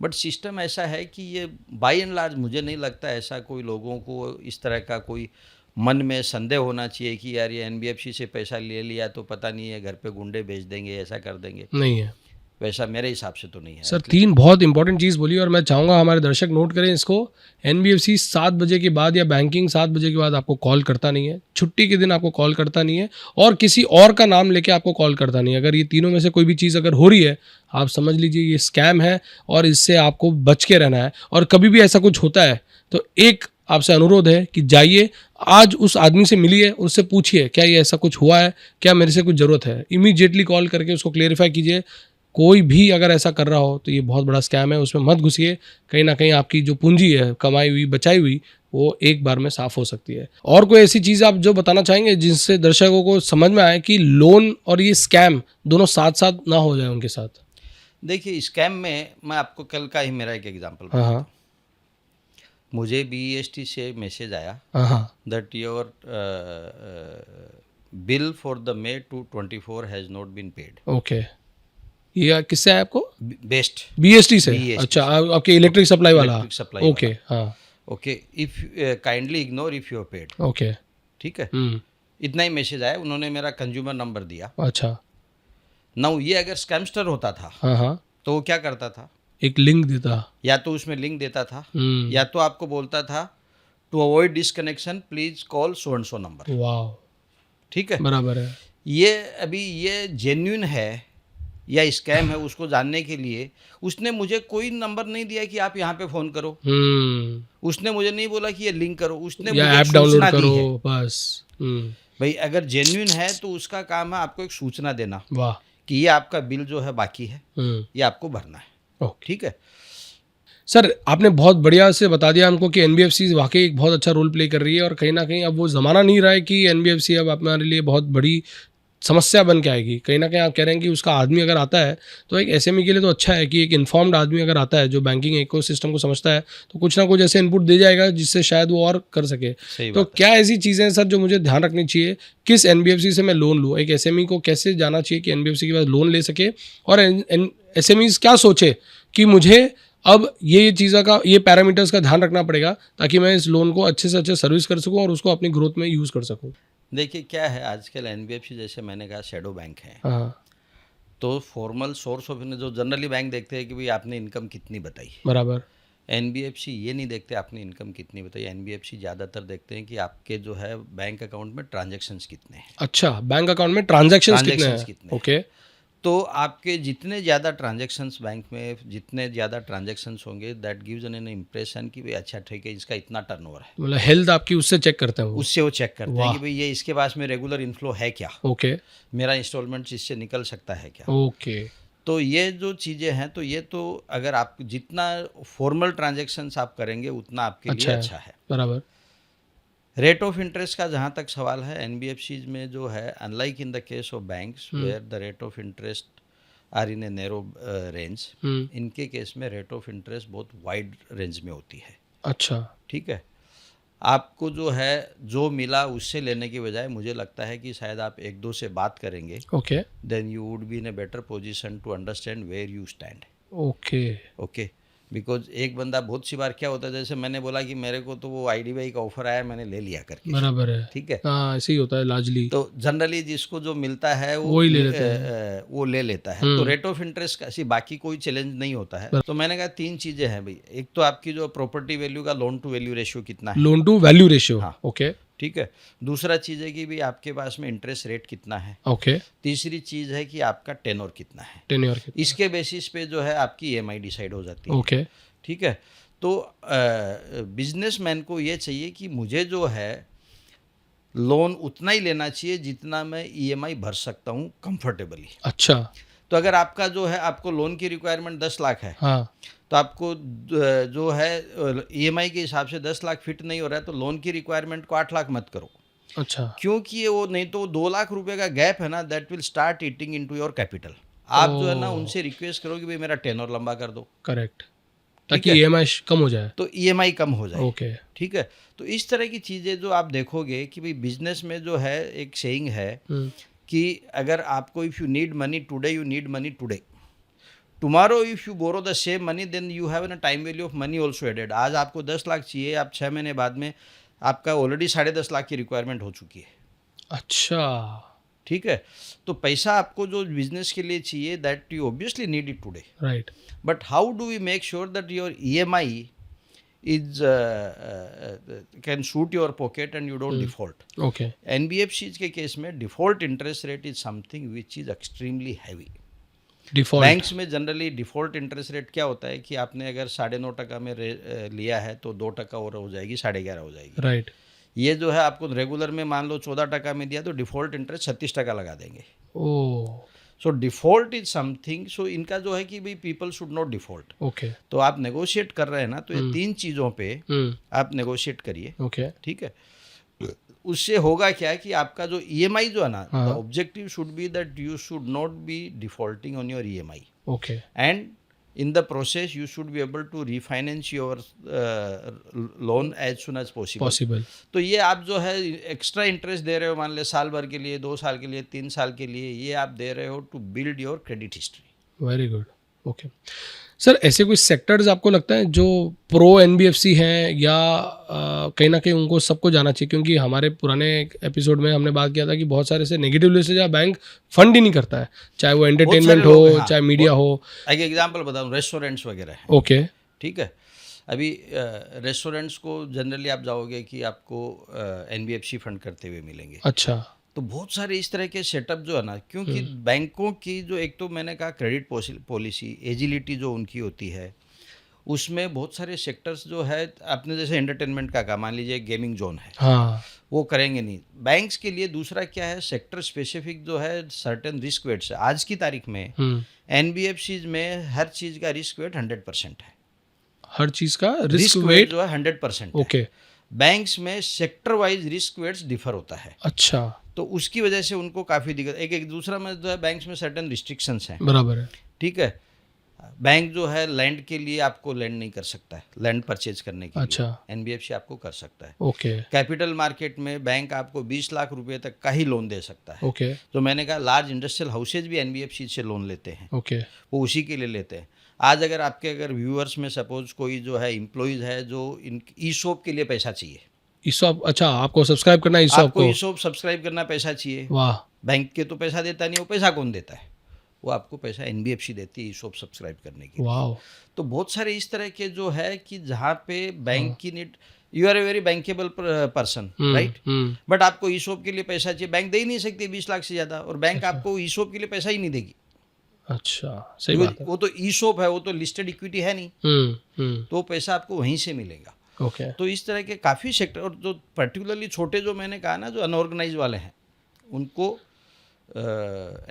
बट सिस्टम ऐसा है कि ये बाय एंड लार्ज मुझे नहीं लगता ऐसा कोई लोगों को इस तरह का कोई मन में संदेह होना चाहिए कि यार ये एनबीएफसी से पैसा ले लिया तो पता नहीं है घर पे गुंडे भेज देंगे, ऐसा कर देंगे। नहीं है वैसा मेरे हिसाब से तो नहीं है। सर। 3 बहुत इंपॉर्टेंट चीज़ बोली और मैं चाहूँगा हमारे दर्शक नोट करें इसको। एनबीएफसी 7 बजे के बाद या बैंकिंग 7 बजे के बाद आपको कॉल करता नहीं है, छुट्टी के दिन आपको कॉल करता नहीं है, और किसी और का नाम लेके आपको कॉल करता नहीं है। अगर ये तीनों में से कोई भी चीज़ अगर हो रही है, आप समझ लीजिए ये स्कैम है और इससे आपको बच के रहना है। और कभी भी ऐसा कुछ होता है तो एक आपसे अनुरोध है कि जाइए, आज उस आदमी से मिलिए, उससे पूछिए क्या ये ऐसा कुछ हुआ है, क्या मेरे से कुछ ज़रूरत है। इमीडिएटली कॉल करके उसको क्लेरिफाई कीजिए। कोई भी अगर ऐसा कर रहा हो तो ये बहुत बड़ा स्कैम है, उसमें मत घुसिए। कहीं ना कहीं आपकी जो पूंजी है कमाई हुई बचाई हुई वो एक बार में साफ हो सकती है। और कोई ऐसी चीज़ आप जो बताना चाहेंगे जिससे दर्शकों को समझ में आए कि लोन और ये स्कैम दोनों साथ साथ ना हो जाए उनके साथ? देखिए, स्कैम में मैं आपको कल का ही मेरा एक एग्जांपल हाँ हाँ मुझे बीईएसटी से मैसेज आया हाँ that your bill for the May 2024 has not been paid. Okay. ये किससे है आपको? बेस्ट बीएसटी से? BST अच्छा, आपके इलेक्ट्रिक सप्लाई वाला? Electric supply okay. हाँ। Okay, if kindly ignore if you are paid. Okay. ठीक है, इतना ही मैसेज आया। उन्होंने मेरा कंज्यूमर नंबर दिया। अच्छा। नाउ ये अगर स्कैमस्टर होता था हाँ हाँ तो वो क्या करता था, एक लिंक देता। या तो उसमें लिंक देता था या तो आपको बोलता था to avoid disconnection please call so and so number. वाह। ठीक है, बराबर है। ये अभी ये जेन्युइन है या स्कैम है उसको जानने के लिए उसने मुझे कोई नंबर नहीं दिया कि आप यहाँ पे फ़ोन करो। उसने मुझे नहीं बोला कि ये लिंक करो, उसने या मुझे ऐप सूचना डाउनलोड दी करो है। बस। भाई अगर जेन्युइन है तो उसका काम है आपको एक सूचना देना वाह। कि ये आपका बिल जो है बाकी है, ये आपको भरना है। ओके। ठीक है सर, आपने बहुत बढ़िया से बता दिया हमको कि एनबीएफसी वाकई एक बहुत अच्छा रोल प्ले कर रही है और कहीं ना कहीं अब वो ज़माना नहीं रहा है कि एनबीएफसी अब हमारे लिए बहुत बड़ी समस्या बन के आएगी। कहीं ना कहीं आप कह रहे हैं कि उसका आदमी अगर आता है तो एक एसएमई के लिए तो अच्छा है कि एक इन्फॉर्म्ड आदमी अगर आता है जो बैंकिंग इकोसिस्टम को समझता है तो कुछ ना कुछ ऐसे इनपुट दे जाएगा जिससे शायद वो और कर सके। तो क्या ऐसी चीज़ें हैं सर जो मुझे ध्यान रखनी चाहिए, किस एनबीएफसी से मैं लोन लूँ? एक एसएमई को कैसे जाना चाहिए कि एनबीएफसी के पास लोन ले सके, और एसएमईज क्या सोचे कि मुझे अब ये चीज़ों का, ये पैरामीटर्स का ध्यान रखना पड़ेगा ताकि मैं इस लोन को अच्छे से अच्छे सर्विस कर सकूं और उसको अपनी ग्रोथ में यूज़ कर सकूं? देखिए क्या है, आजकल एनबीएफसी जैसे मैंने कहा शेडो बैंक है। हाँ। तो फॉर्मल सोर्स ऑफ जो जनरली बैंक देखते हैं कि भाई आपने इनकम कितनी बताई, बराबर। एनबीएफसी ये नहीं देखते आपने इनकम कितनी बताई। एनबीएफसी ज़्यादातर देखते हैं कि आपके जो है बैंक अकाउंट में ट्रांजैक्शंस कितने हैं। अच्छा, बैंक अकाउंट में ट्रांजैक्शंस कितने हैं? ओके। तो आपके जितने ज़्यादा ट्रांजैक्शंस बैंक में जितने ज़्यादा ट्रांजैक्शंस होंगे दैट गिव्स एन इम्प्रेशन कि भाई अच्छा ठीक है इसका इतना टर्नओवर है। मतलब हेल्थ आपकी उससे चेक करते हैं वो? उससे वो चेक करते हैं कि भाई ये इसके पास में रेगुलर इन्फ्लो है क्या, ओके, मेरा इंस्टॉलमेंट इससे निकल सकता है क्या। ओके। तो ये जो चीज़ें हैं तो ये तो अगर आप जितना फॉर्मल ट्रांजैक्शंस आप करेंगे उतना आपके लिए अच्छा है। बराबर। रेट ऑफ इंटरेस्ट का जहाँ तक सवाल है, एनबीएफसीज में जो है unlike in the case of banks where the rate of interest are in a narrow range, इनके केस में रेट ऑफ इंटरेस्ट बहुत वाइड रेंज में होती है। अच्छा। ठीक है, आपको जो है जो मिला उससे लेने की बजाय मुझे लगता है कि शायद आप एक दो से बात करेंगे, okay, then you would be in a better position to understand where you stand. Okay, okay, because एक बंदा बहुत सी बार क्या होता है, जैसे मैंने बोला कि मेरे को तो वो IDBI का ऑफर आया, मैंने ले लिया करके, बराबर है। ठीक है। हाँ, ऐसे ही होता है लार्जली, तो जनरली जिसको जो मिलता है वो वही ले लेते हैं। वो ले लेता है। तो रेट ऑफ इंटरेस्ट का ऐसी बाकी कोई चैलेंज नहीं होता है। तो मैंने कहा 3 चीज़ें हैं भाई, एक तो आपकी जो प्रॉपर्टी वैल्यू का लोन टू वैल्यू रेशियो कितना है, लोन टू वैल्यू रेशियो। हाँ। ओके ठीक है। दूसरा चीज़ है कि भाई आपके पास में इंटरेस्ट रेट कितना है। ओके। तीसरी चीज़ है कि आपका टेनोर कितना है। टेन्योर कितना? इसके बेसिस पे जो है आपकी EMI डिसाइड हो जाती है। ओके ठीक है। तो बिजनेसमैन को ये चाहिए कि मुझे जो है लोन उतना ही लेना चाहिए जितना मैं EMI भर सकता हूँ कंफर्टेबली। अच्छा। तो अगर आपका जो है आपको लोन की रिक्वायरमेंट 10 लाख है, हाँ तो आपको जो है EMI के हिसाब से 10 लाख फिट नहीं हो रहा है, तो लोन की रिक्वायरमेंट को 8 लाख मत करो, अच्छा। क्योंकि ये वो नहीं तो 2 लाख रुपए का गैप है ना, that will start eating into your capital. आप जो है ना उनसे रिक्वेस्ट करो कि भाई मेरा टेनर लंबा कर दो, करेक्ट, ठीक ताकि है। EMI कम हो जाए। तो EMI कम हो जाए। ओके। ठीक है। तो इस तरह की चीज़ें जो आप देखोगे कि भाई बिजनेस में जो है एक सेइंग है कि अगर आपको if you need money today, you need money today. Tomorrow if you borrow the same money, then you have an time value of money also added. आज आपको 10 लाख चाहिए, आप 6 महीने बाद में आपका ऑलरेडी 10.5 लाख की रिक्वायरमेंट हो चुकी है। अच्छा। ठीक है। तो पैसा आपको जो बिजनेस के लिए चाहिए, that you obviously need it today, right. But how do we make sure that your EMI is can suit your pocket and you don't default. Okay. NBFCs के केस में default interest rate is something which is extremely heavy. Default. Banks में generally default interest rate क्या होता है कि आपने अगर 9.5% में लिया है तो 2% और हो जाएगी, 11.5 हो जाएगी। राइट। ये जो है आपको रेगुलर में मान लो 14% में दिया तो डिफॉल्ट इंटरेस्ट 36% लगा देंगे। ओ सो डिफॉल्ट इज समथिंग, सो इनका जो है कि भाई people should not default. Okay. तो आप नेगोशिएट कर रहे हैं ना, तो ये 3 चीज़ों पे आप नेगोशिएट करिए। ओके। ठीक है। उससे होगा क्या कि आपका जो EMI जो है ना, द हाँ। Objective should be that you should not be defaulting on your EMI, okay. And in the process you should be able to refinance your loan as soon as possible. Possible. तो ये आप जो है extra interest दे रहे हो, मान ले साल भर के लिए, 2 साल के लिए, 3 साल के लिए, ये आप दे रहे हो to build your credit history. Very good. Okay sir, ऐसे कोई सेक्टर्स आपको लगता है जो प्रो NBFC हैं या कहीं ना कहीं उनको सबको जाना चाहिए? क्योंकि हमारे पुराने एपिसोड में हमने बात किया था कि बहुत सारे से नेगेटिव लिस्ट या बैंक फंड ही नहीं करता है, चाहे वो एंटरटेनमेंट हो, लोग हैं, चाहे मीडिया हो। एक एग्जांपल बताऊं, रेस्टोरेंट्स वगैरह हैं। ओके। ठीक है। अभी रेस्टोरेंट्स को जनरली आप जाओगे कि आपको NBFC फंड करते हुए मिलेंगे। अच्छा। तो बहुत सारे इस तरह के सेटअप जो है ना, क्योंकि बैंकों की जो एक तो मैंने कहा क्रेडिट पॉलिसी, एजिलिटी जो उनकी होती है, उसमें बहुत सारे सेक्टर्स जो है, आपने जैसे एंटरटेनमेंट का कहा, मान लीजिए गेमिंग जोन है, हाँ। वो करेंगे नहीं। बैंक्स के लिए दूसरा क्या है, सेक्टर स्पेसिफिक जो है सर्टेन रिस्क वेट्स है। आज की तारीख में NBFCs में हर चीज़ का रिस्क वेट 100% है। हर चीज़ का रिस्क वेट जो है 100% है। ओके। बैंक्स में sector wise risk weights differ होता है। अच्छा। तो उसकी वजह से उनको काफ़ी दिक्कत। एक दूसरा में जो है बैंक्स में सर्टेन रिस्ट्रिक्शंस हैं। बराबर है। ठीक है। बैंक जो है लैंड के लिए आपको लैंड नहीं कर सकता है, लैंड परचेज करने के अच्छा। लिए NBFC आपको कर सकता है। ओके। कैपिटल मार्केट में बैंक आपको 20 लाख रुपए तक का ही लोन दे सकता है। ओके। तो मैंने कहा लार्ज इंडस्ट्रियल हाउसेज भी NBFC से लोन लेते हैं। ओके। वो उसी के लिए लेते हैं। आज अगर व्यूअर्स में सपोज कोई जो है एम्प्लॉयज़ है जो इन ESOP के लिए पैसा चाहिए, ESOP, अच्छा आपको सब्सक्राइब करना है ESOP आपको को? ESOP सब्सक्राइब करना पैसा चाहिए। वाह। बैंक के तो पैसा देता नहीं, वो पैसा कौन देता है? वो आपको पैसा NBFC देती है ESOP सब्सक्राइब करने के लिए। वाह। तो बहुत सारे इस तरह के जो है कि जहाँ पे बैंक की need, you are a very bankable person, right, but आपको ESOP के लिए पैसा चाहिए, बैंक दे ही नहीं सकती 20 लाख से ज़्यादा, और बैंक आपको ESOP के लिए पैसा ही नहीं देगी। अच्छा, सही बात है। वो तो ESOP है, वो तो लिस्टेड इक्विटी है नहीं, तो पैसा आपको वहीं से मिलेगा। ओके। तो इस तरह के काफ़ी सेक्टर, और जो पर्टिकुलरली छोटे जो मैंने कहा ना, जो अनऑर्गेनाइज वाले हैं, उनको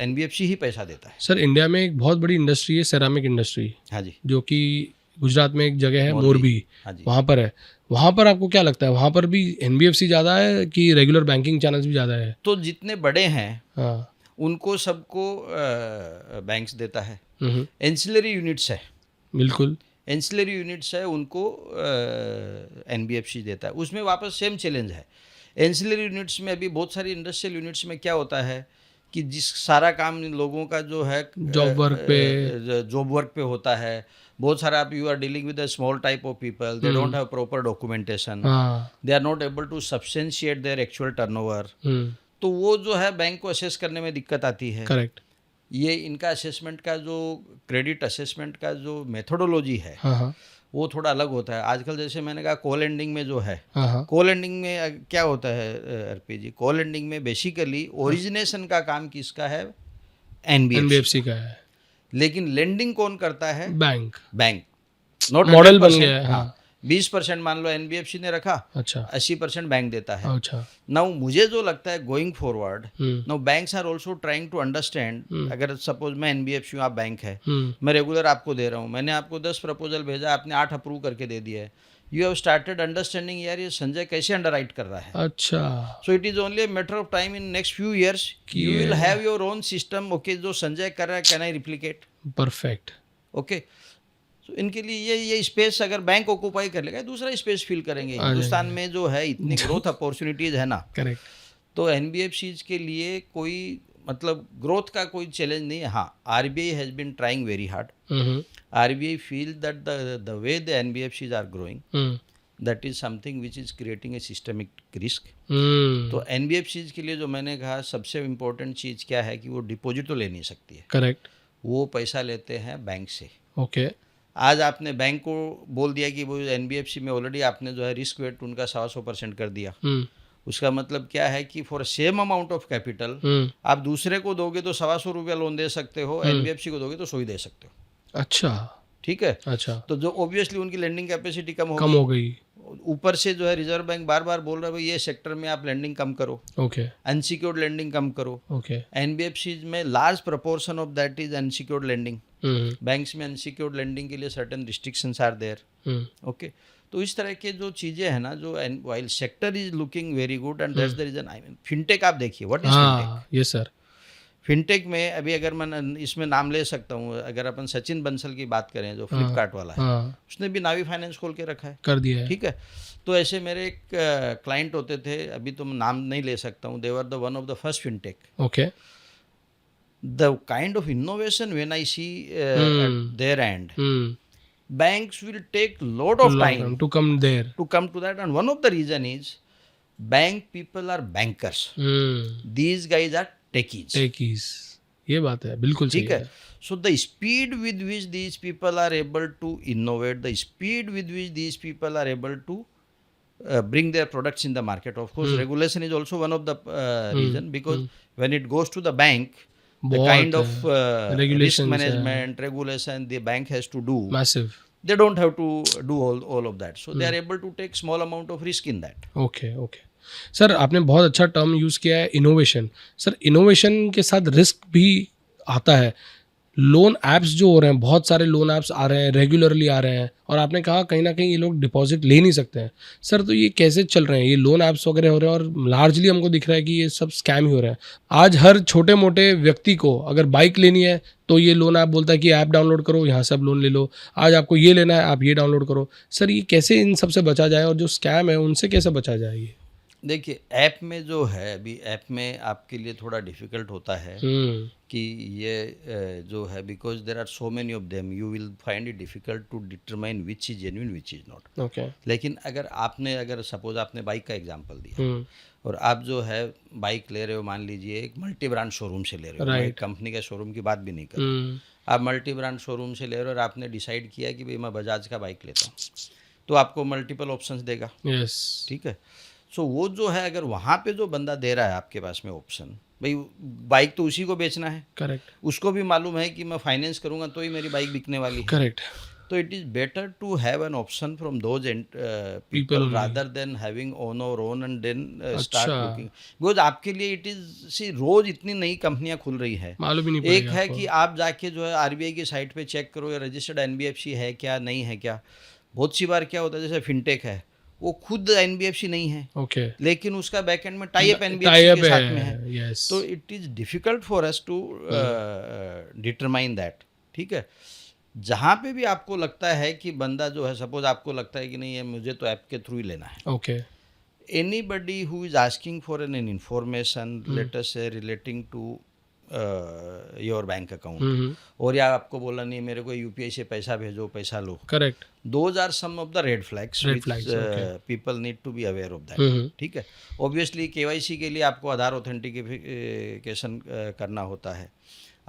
NBFC ही पैसा देता है। सर, इंडिया में एक बहुत बड़ी इंडस्ट्री है, सेरामिक इंडस्ट्री, हाँ जी। जो कि गुजरात में एक जगह है मोरबी, हाँ जी। वहाँ पर है। वहाँ पर आपको क्या लगता है, वहाँ पर भी NBFC ज़्यादा है कि रेगुलर बैंकिंग चैनल्स भी ज़्यादा है? तो जितने बड़े हैं हाँ। उनको सबको बैंक्स देता है। एंसिलरी यूनिट्स है, बिल्कुल। एंसिलरी यूनिट्स है, उनको NBFC देता है। उसमें वापस सेम चैलेंज है। एंसिलरी यूनिट्स में अभी बहुत सारी इंडस्ट्रियल यूनिट्स में क्या होता है कि जिस सारा काम इन लोगों का जो है जॉब वर्क पे होता है, बहुत सारा आप you are dealing with a small type of people, they don't have proper documentation, हाँ they are not able to substantiate their actual turnover, तो वो जो है बैंक को असेस करने में दिक्कत आती है। करेक्ट ये इनका असेसमेंट का जो क्रेडिट असेसमेंट का जो मेथोडोलॉजी है हाँ हाँ वो थोड़ा अलग होता है। आजकल जैसे मैंने कहा को लेंडिंग में जो है, हाँ हाँ को लेंडिंग में क्या होता है आरपी जी, को लेंडिंग में बेसिकली ओरिजिनेशन का काम किसका है, एनबीएफसी, एनबीएफसी का है, लेकिन लेंडिंग कौन करता है, बैंक बैंक। नॉट मॉडल बन गया है, हाँ 20% मान लो एनबीएफसी ने रखा, अच्छा 80% बैंक देता है। अच्छा नाउ मुझे जो लगता है going forward, hmm now banks are also trying to understand, अगर सपोज मैं एनबीएफसी हूँ, आप बैंक है, हम्म मैं रेगुलर आपको दे रहा हूँ, मैंने आपको 10 प्रपोजल भेजा, आपने 8 अप्रूव करके दे दिया है, यू हैव स्टार्टेड अंडरस्टैंडिंग यार ये संजय कैसे अंडरराइट कर रहा है। अच्छा so it is only a matter of time, in next few years you will have your own system, okay, जो संजय कर रहा है can I replicate, perfect okay. तो इनके लिए ये स्पेस अगर बैंक ऑक्यूपाई कर लेगा, दूसरा स्पेस फिल करेंगे। हिंदुस्तान में जो है इतनी ग्रोथ अपॉर्चुनिटीज है ना, करेक्ट तो एनबीएफसीज के लिए कोई मतलब ग्रोथ का कोई चैलेंज नहीं है। हाँ, RBI has been trying very hard, RBI feel that the way the NBFCs are growing, that is something which is creating a systemic risk. तो एनबीएफसीज के लिए जो मैंने कहा सबसे इम्पोर्टेंट चीज़ क्या है कि वो डिपॉजिट तो ले नहीं सकती है, करेक्ट वो पैसा लेते हैं बैंक से। ओके आज आपने बैंक को बोल दिया कि वो एनबीएफसी में ऑलरेडी आपने जो है रिस्क वेट उनका 100% कर दिया, उसका मतलब क्या है कि for same amount of capital आप दूसरे को दोगे तो 125 रुपया लोन दे सकते हो, एनबीएफसी को दोगे तो 100 ही दे सकते हो। अच्छा ठीक है, अच्छा तो जो ऑब्वियसली उनकी लेंडिंग कैपेसिटी कम हो गई, ऊपर से जो है रिजर्व बैंक बार बार बोल रहा है भाई ये सेक्टर में आप लेंडिंग कम करो, ओके अनसिक्योर्ड लेंडिंग कम करो। ओके एनबीएफसी में large proportion of that is unsecured lending, banks में अनसिक्योर्ड लेंडिंग के लिए certain restrictions are there, okay. तो इस तरह के जो चीज़ें हैं ना, जो while sector is looking very good and that's the reason, I mean fintech आप देखिए, what is fintech. Yes sir, fintech में अभी अगर मैं इसमें नाम ले सकता हूँ, अगर अपन सचिन बंसल की बात करें जो फ्लिपकार्ट वाला है, उसने भी नावी फाइनेंस खोल के रखा है, कर दिया है, ठीक है। तो ऐसे मेरे एक क्लाइंट होते थे, अभी तो मैं नाम नहीं ले सकता हूँ, they were the one of the first fintech, okay the kind of innovation when I see at their end, banks will take lot of time to come there, to come to that, and one of the reason is bank people are bankers, these guys are techies, ये बात है, बिल्कुल ठीक है। So the speed with which these people are able to innovate, the speed with which these people are able to bring their products in the market, of course regulation is also one of the reason, because when it goes to the bank, the kind of risk management regulation the bank has to do, massive, they don't have to do all of that, so they are able to take small amount of risk in that. Okay okay sir, आपने बहुत अच्छा term use किया है innovation. Sir innovation के साथ risk भी आता है। लोन ऐप्स जो हो रहे हैं, बहुत सारे लोन ऐप्स आ रहे हैं, रेगुलरली आ रहे हैं, और आपने कहा कहीं ना कहीं ये लोग डिपॉजिट ले नहीं सकते हैं। सर तो ये कैसे चल रहे हैं, ये लोन ऐप्स वगैरह हो रहे हैं, और लार्जली हमको दिख रहा है कि ये सब स्कैम ही हो रहा है। आज हर छोटे मोटे व्यक्ति को अगर बाइक लेनी है तो ये लोन ऐप बोलता है कि ऐप डाउनलोड करो, यहाँ से आप लोन ले लो, आज आपको ये लेना है आप ये डाउनलोड करो। सर ये कैसे इन सब से बचा जाए, और जो स्कैम है उनसे कैसे बचा जाए? ये देखिए ऐप में जो है, अभी ऐप में आपके लिए थोड़ा डिफ़िकल्ट होता है कि ये जो है, because there are so many of them, you will find it difficult to determine which is genuine which is not, okay. लेकिन अगर सपोज आपने बाइक का एग्जांपल दिया, और आप जो है बाइक ले रहे हो, मान लीजिए एक मल्टी ब्रांड शोरूम से ले रहे हो, मैं कंपनी का शोरूम की बात भी नहीं कर रहा, आप मल्टी ब्रांड शोरूम से ले रहे हो और आपने डिसाइड किया कि भाई मैं बजाज का बाइक लेता हूँ, तो आपको मल्टीपल ऑप्शंस देगा, यस, ठीक है। सो वो जो है, अगर वहाँ पे जो बंदा दे रहा है आपके पास में ऑप्शन, भाई बाइक तो उसी को बेचना है, करेक्ट, उसको भी मालूम है कि मैं फाइनेंस करूँगा तो ही मेरी बाइक बिकने वाली है, करेक्ट। तो it is better to have an option from those people rather than having on और own and then start looking, because आपके लिए इट इज़ सी रोज इतनी नई कंपनियां खुल रही है, मालूम ही नहीं एक है कि आप जाके जो है आरबीआई की साइट पे चेक करो या रजिस्टर्ड एनबीएफसी है क्या, नहीं है क्या। बहुत सी बार क्या होता है, जैसे फिनटेक है, वो खुद एनबीएफसी नहीं है, ओके, लेकिन उसका बैकएंड में टाई अप एनबीएफसी के साथ में है, यस। तो it is difficult for us to determine that, ठीक है। जहाँ पे भी आपको लगता है कि बंदा जो है, सपोज आपको लगता है कि नहीं है मुझे तो ऐप के थ्रू ही लेना है, okay, anybody who is asking for an information let us से relating to your bank account, और या आपको बोला नहीं मेरे को यूपीआई से पैसा भेजो, पैसा लो। Correct. Those are some of the red flags which people need to be aware of that. ठीक है, ऑब्वियसली केवाईसी के लिए आपको आधार ऑथेंटिकेशन करना होता है,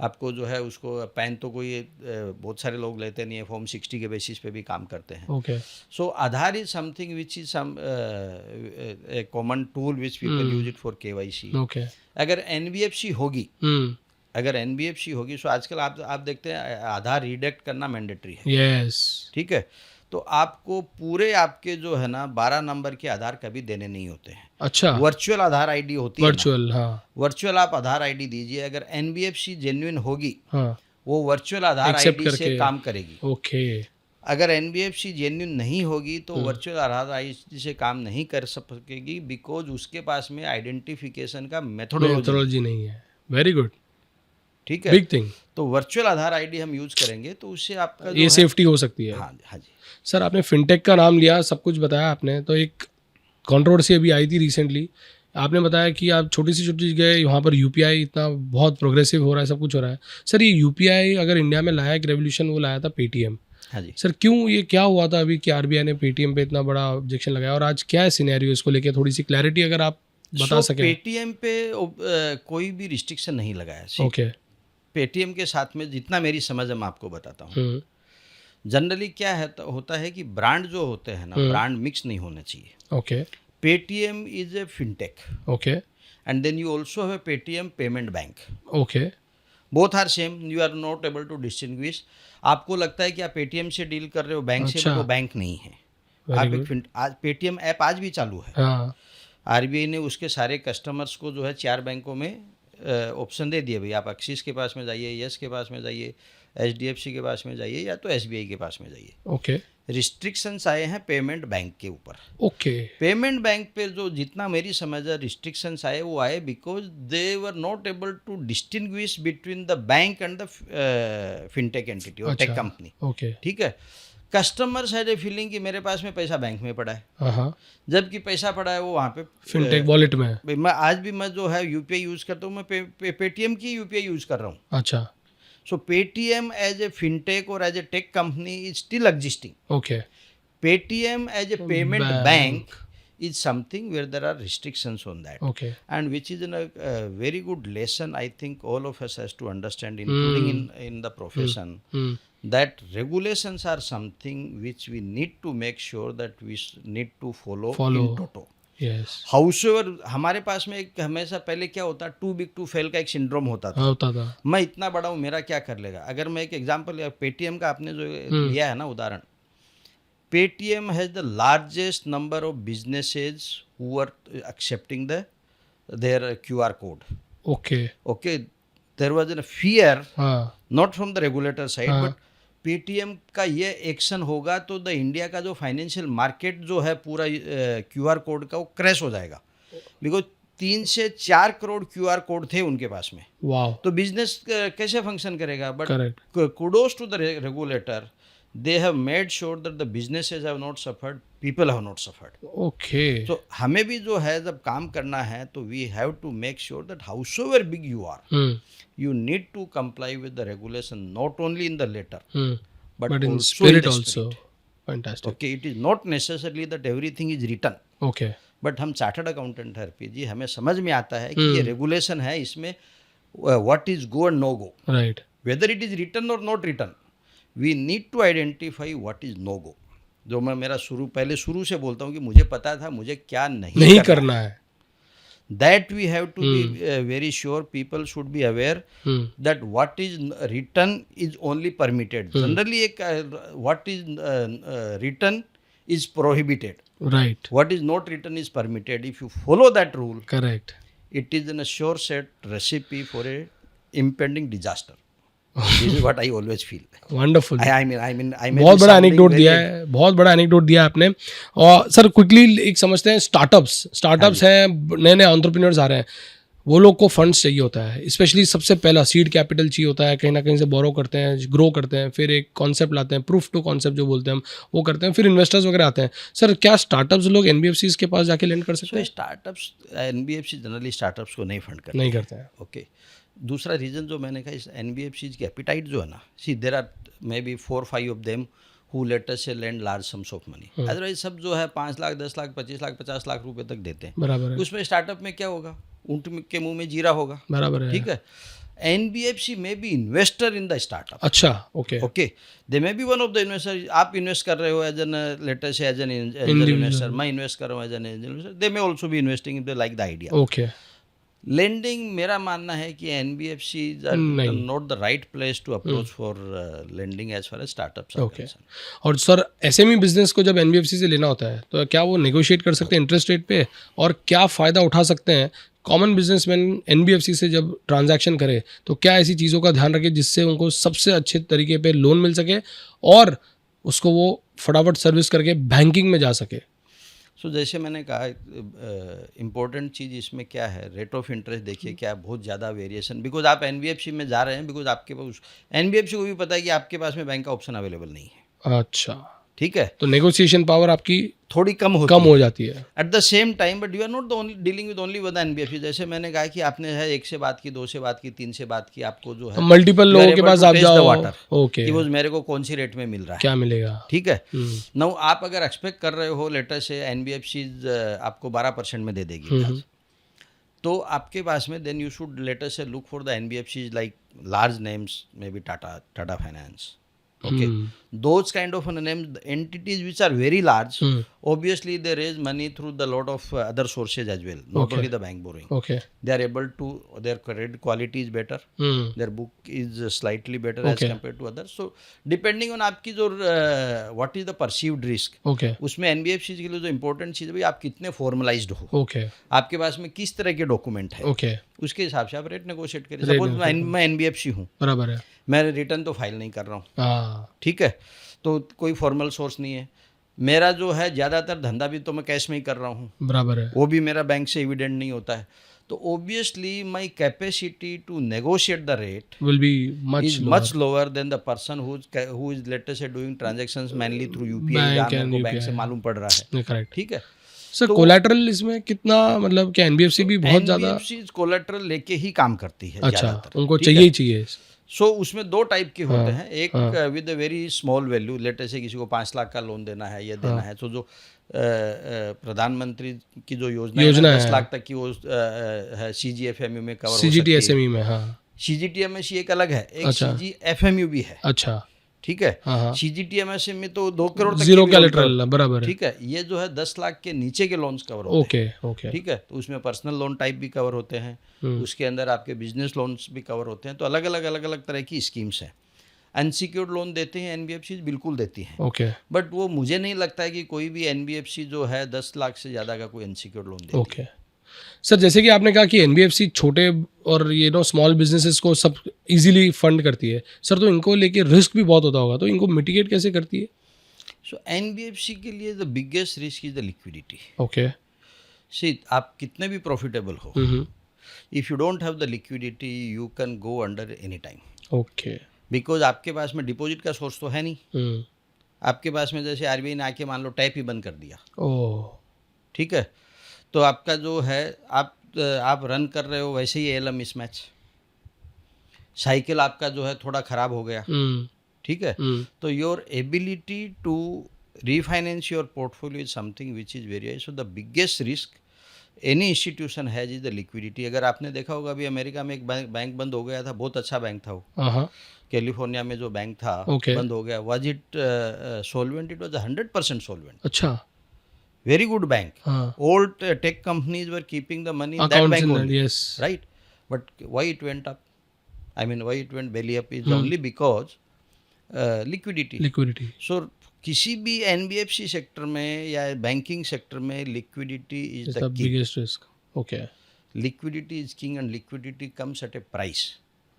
आपको जो है उसको पैन तो कोई बहुत सारे लोग लेते नहीं है, फॉर्म 60 के बेसिस पे भी काम करते हैं। Okay. So Aadhaar is something which is some a common tool which people use it for KYC. Okay. अगर एनबीएफसी होगी, अगर एनबीएफसी होगी, सो आजकल आप देखते हैं आधार रिडेक्ट करना मैंडेटरी है। यस। ठीक है, तो आपको पूरे आपके जो है ना 12 नंबर के आधार कभी देने नहीं होते हैं। अच्छा। वर्चुअल आधार आईडी होती है, वर्चुअल, हाँ। वर्चुअल आप आधार आईडी दीजिए, अगर एनबीएफसी जेन्युइन होगी, हाँ, वो वर्चुअल आधार आईडी से काम करेगी। ओके। अगर एनबीएफसी जेन्युइन नहीं होगी तो वर्चुअल आधार आईडी से काम नहीं कर सकेगी, बिकॉज उसके पास में आइडेंटिफिकेशन का मेथोडोलॉजी नहीं है। Very good. ठीक है, बिग थिंग। तो वर्चुअल आधार आईडी हम यूज करेंगे तो उससे आपका ये सेफ्टी हो सकती है। हाँ हाँ जी। सर, आपने फिनटेक का नाम लिया, सब कुछ बताया आपने, तो एक कंट्रोवर्सी अभी आई थी रिसेंटली। आपने बताया कि आप छोटी सी गए, वहाँ पर यूपीआई इतना बहुत प्रोग्रेसिव हो रहा है, सब कुछ हो रहा है। सर, ये यूपीआई अगर इंडिया में लाया, एक रेवोल्यूशन वो लाया था पेटीएम। हाँ जी सर, क्यों, ये क्या हुआ था अभी कि आरबीआई ने पेटीएम पे इतना बड़ा ऑब्जेक्शन लगाया, और आज क्या है सिनेरियो इसको लेके, थोड़ी सी क्लैरिटी अगर आप बता सकें। पेटीएम पे कोई भी रिस्ट्रिक्शन नहीं लगाया। ओके। पेटीएम के साथ में जितना मेरी समझ है मैं आपको बताता हूँ। जनरली क्या है होता है कि ब्रांड जो होते हैं ना, ब्रांड मिक्स नहीं होने चाहिए। Okay. Paytm is a fintech, okay, and then you also have Paytm payment bank. Okay. Both are same, you are not able to distinguish. आपको लगता है कि आप पेटीएम से डील कर रहे हो, बैंक से, वो बैंक नहीं है। आप एक आज पेटीएम ऐप आज भी चालू है। हाँ। आरबीआई ने उसके सारे कस्टमर्स को जो है 4 बैंकों में ऑप्शन दे दिए, भाई आप एक्सिस के पास में जाइए, यस के पास में जाइए, एचडीएफसी के पास में जाइए, या तो एसबीआई के पास में जाइए। ओके। रिस्ट्रिक्शंस आए हैं पेमेंट बैंक के ऊपर। ओके। पेमेंट बैंक पे जो जितना मेरी समझ है रिस्ट्रिक्शंस आए, वो आए because they were not able to distinguish between the bank and the fintech entity और टेक कंपनी। ओके। ठीक है, कस्टमर्स हैड ए फीलिंग कि मेरे पास में पैसा बैंक में पड़ा है, जबकि पैसा पड़ा है वो वहाँ पे फिनटेक वॉलेट में। मैं आज भी मैं जो है यूपीआई यूज करता हूँ, मैं पेटीएम की यूपीआई यूज कर रहा हूँ। अच्छा। So Paytm as a fintech और as a tech company is still existing. Okay. Paytm as a payment bank is something where there are restrictions on that. Okay. And which is a very good lesson I think all of us has to understand, including in the profession, that regulations are something which we need to make sure that we need to follow in toto. Yes. However, हमारे पास में एक हमेशा पहले क्या होता, to big to fail का एक syndrome होता था। मैं इतना बड़ा हूँ, मेरा क्या कर लेगा। अगर मैं एक एग्जांपल, पेटीएम का आपने जो लिया है ना उदाहरण, Paytm has the largest number of businesses who are accepting their QR code. Okay. Okay. There was a fear, not from the regulator side, but Paytm का ये एक्शन होगा तो द इंडिया का जो फाइनेंशियल मार्केट जो है पूरा QR code का वो क्रैश हो जाएगा, बिकॉज 3 से 4 करोड़ QR कोड थे उनके पास में। वाह। तो बिजनेस कैसे फंक्शन करेगा। But kudos to the regulator, they have made sure that the businesses have not suffered, people have not suffered. Okay. So हमें भी जो है जब काम करना है तो we have to make sure that howsoever big you are, you need to comply with the regulation, not only in the letter, but in also spirit in the also. spirit. Fantastic. Okay, it is not necessarily that everything is written. Okay. But हम chartered accountant है RP जी, हमें समझ में आता है कि ये regulation है, इसमें what is go and no go. Right. Whether it is written or not written, we need to identify what is no go. जो मैं मेरा पहले शुरू से बोलता हूँ कि मुझे पता था मुझे क्या नहीं करना है. That we have to be very sure, people should be aware that what is written is only permitted. Generally what is written is prohibited. Right. What is not written is permitted. If you follow that rule, correct, it is a sure set recipe for a impending disaster. This is what I always feel. Wonderful. I mean बहुत बड़ा anecdote दिया है, बहुत बड़ा anecdote दिया है आपने. और सर क्विकली एक समझते हैं, स्टार्टअप्स हैं, नए नए एंटरप्रेन्योर्स आ रहे हैं, वो लोग को फंड्स चाहिए होता है, स्पेशली सबसे पहला सीड कैपिटल चाहिए होता है, कहीं ना कहीं से बोरो करते हैं, ग्रो करते हैं, फिर एक कॉन्सेप्ट लाते हैं, प्रूफ टू कॉन्सेप्ट जो बोलते हैं हम, वो करते हैं, फिर इन्वेस्टर्स वगैरह आते हैं. सर क्या स्टार्टअप्स लोग एनबीएफसीज के पास जाके लेंड कर सकते हैं? स्टार्टअप्स, एनबीएफसी जनरली स्टार्टअप्स को नहीं फंड नहीं करते हैं. ओके, दूसरा रीज़न जो मैंने कहा इस NBFCs की एपिटाइट जो है ना, see there are may be 4-5 of them who let us से lend large sums of money. Otherwise सब जो है 5 लाख 10 लाख 25 लाख 50 लाख रुपए तक देते हैं। बराबर है, उसमें स्टार्टअप में क्या होगा, ऊँट के मुंह में जीरा होगा। बराबर है। ठीक है, NBFC में be investor in the startup. अच्छा, okay, okay, they may be one of the investor. आप इन्वेस्ट कर रहे हो एज एन लेटर से एज एन एंजल इन्वेस्टर, मैं इन्वेस्ट कर रहा हूँ as an angel investor, they may also be investing if they like the idea. Okay, lending मेरा मानना है कि NBFCs are not the right place to approach for lending as far as startups are concerned. और sir SME business को जब NBFC से लेना होता है तो क्या वो नेगोशिएट कर सकते हैं इंटरेस्ट रेट पे, और क्या फ़ायदा उठा सकते हैं कॉमन बिजनेसमैन NBFC से जब ट्रांजैक्शन करे, तो क्या ऐसी चीज़ों का ध्यान रखे जिससे उनको सबसे अच्छे तरीके पे लोन मिल सके और उसको वो फटाफट सर्विस करके बैंकिंग में जा सके? सो जैसे मैंने कहा, इम्पोर्टेंट चीज़ इसमें क्या है, रेट ऑफ इंटरेस्ट देखिए क्या है, बहुत ज़्यादा वेरिएशन। बिकॉज आप NBFC में जा रहे हैं, बिकॉज आपके पास NBFC को भी पता है कि आपके पास में बैंक का ऑप्शन अवेलेबल नहीं है। अच्छा, ठीक है, तो नेगोशिएशन पावर आपकी थोड़ी कम हो जाती है at the same time, but you are not the only dealing with only one NBFC। जैसे मैंने कहा कि आपने है 1 से बात की, 2 से बात की, 3 से बात की, आपको जो है मल्टीपल लोगों के पास आप जाओ, ओके, कि वो मेरे को कौन सी रेट में मिल रहा है, क्या मिलेगा। ठीक है। नाउ आप अगर एक्सपेक्ट कर रहे हो लेटर से NBFCs आपको 12% में दे देगी ब्याज, तो आपके पास में देन यू शुड लेटर से look for the NBFCs like large names, may be Tata finance. Okay, those kind of names, entities which are very large, obviously they raise money through the lot of other sources as well, not only the bank borrowing. Okay, they are able to, their credit quality is better, their book is slightly better as compared to others. So depending on आपकी जो what is the perceived risk, okay, उसमें NBFCs के लिए जो important चीज़ है भाई, आप कितने formalized हो, okay, आपके पास में किस तरह के डॉक्यूमेंट है, okay, उसके हिसाब से आप रेट नेगोशिएट करिए। सपोज मैं NBFC हूँ, बराबर है, मैं रिटर्न तो फाइल नहीं कर रहा हूँ, हाँ, ठीक है, तो कोई फॉर्मल सोर्स नहीं है मेरा, जो है ज़्यादातर धंधा भी तो मैं कैश में ही कर रहा हूँ, बराबर है, वो भी मेरा बैंक से एविडेंट नहीं होता है, तो obviously my capacity to negotiate the rate will be much lower than the person who is latest doing transactions mainly through UPI, जहाँ मेरे को बैंक से मालूम पड़ रहा है, करेक्ट, ठीक है। सर कोलैटरल इसमें कितना, मतलब क्या NBFC भी बहुत ज़्यादा NBFCs कोलैटरल लेके ही काम करती है, अच्छा, ज़्यादातर उनको चाहिए ही चाहिए। सो उसमें 2 टाइप के होते हैं, एक with a very small value, let's say किसी को 5 लाख का लोन देना है, ये देना है, तो जो प्रधानमंत्री की जो योजना है 10 लाख तक की, वो है CGFMU में कवर हो सकती है, CGTSME में, हाँ, CGTMSE एक अलग है, एक CGFMU भी है, अच्छा, ठीक है। CGTMSE में तो 2 करोड़ तक जीरो कोलैटरल, बराबर है, ठीक है। ये जो है 10 लाख के नीचे के लोन्स कवर होते हैं, ओके, ठीक है, तो उसमें पर्सनल लोन टाइप भी कवर होते हैं, उसके अंदर आपके बिजनेस लोन्स भी कवर होते हैं, तो अलग अलग तरह की स्कीम्स हैं। अनसिक्योर्ड लोन देते हैं NBFCs, बिल्कुल देती हैं, ओके, बट वो मुझे नहीं लगता है कि कोई भी NBFC जो है 10 लाख से ज़्यादा का कोई अनसिक्योर्ड लोन देती है। ओके सर, जैसे कि आपने कहा कि NBFC छोटे और स्मॉल बिजनेसेस को सब इजीली फंड करती है, सर तो इनको लेके रिस्क भी बहुत होता होगा, तो इनको मिटिगेट कैसे करती है? सो NBFC के लिए the biggest risk is the liquidity. Okay, see आप कितने भी प्रॉफिटेबल हो, if you don't have the liquidity you can go under any time, okay, because आपके पास में डिपॉजिट का सोर्स तो है नहीं, आपके पास में जैसे RBI ने आके मान लो टैप ही बंद कर दिया, ठीक है, तो आपका जो है आप रन कर रहे हो वैसे ही ALM मिसमैच, साइकिल आपका जो है थोड़ा ख़राब हो गया, ठीक है, तो your ability to refinance your portfolio is something which is very high. So the biggest risk any institution has is the liquidity. अगर आपने देखा होगा अभी अमेरिका में एक बैंक बंद हो गया था, बहुत अच्छा बैंक था वो, कैलिफोर्निया में जो बैंक था बंद हो गया, was it solvent? It was 100% solvent, अच्छा, very good bank. Old tech companies were keeping the money in that bank only, yes, right? But why it went up? I mean, why it went belly up is only because liquidity. So किसी भी NBFC sector में या banking sector में liquidity is the key. biggest risk. Okay. Liquidity is king and liquidity comes at a price.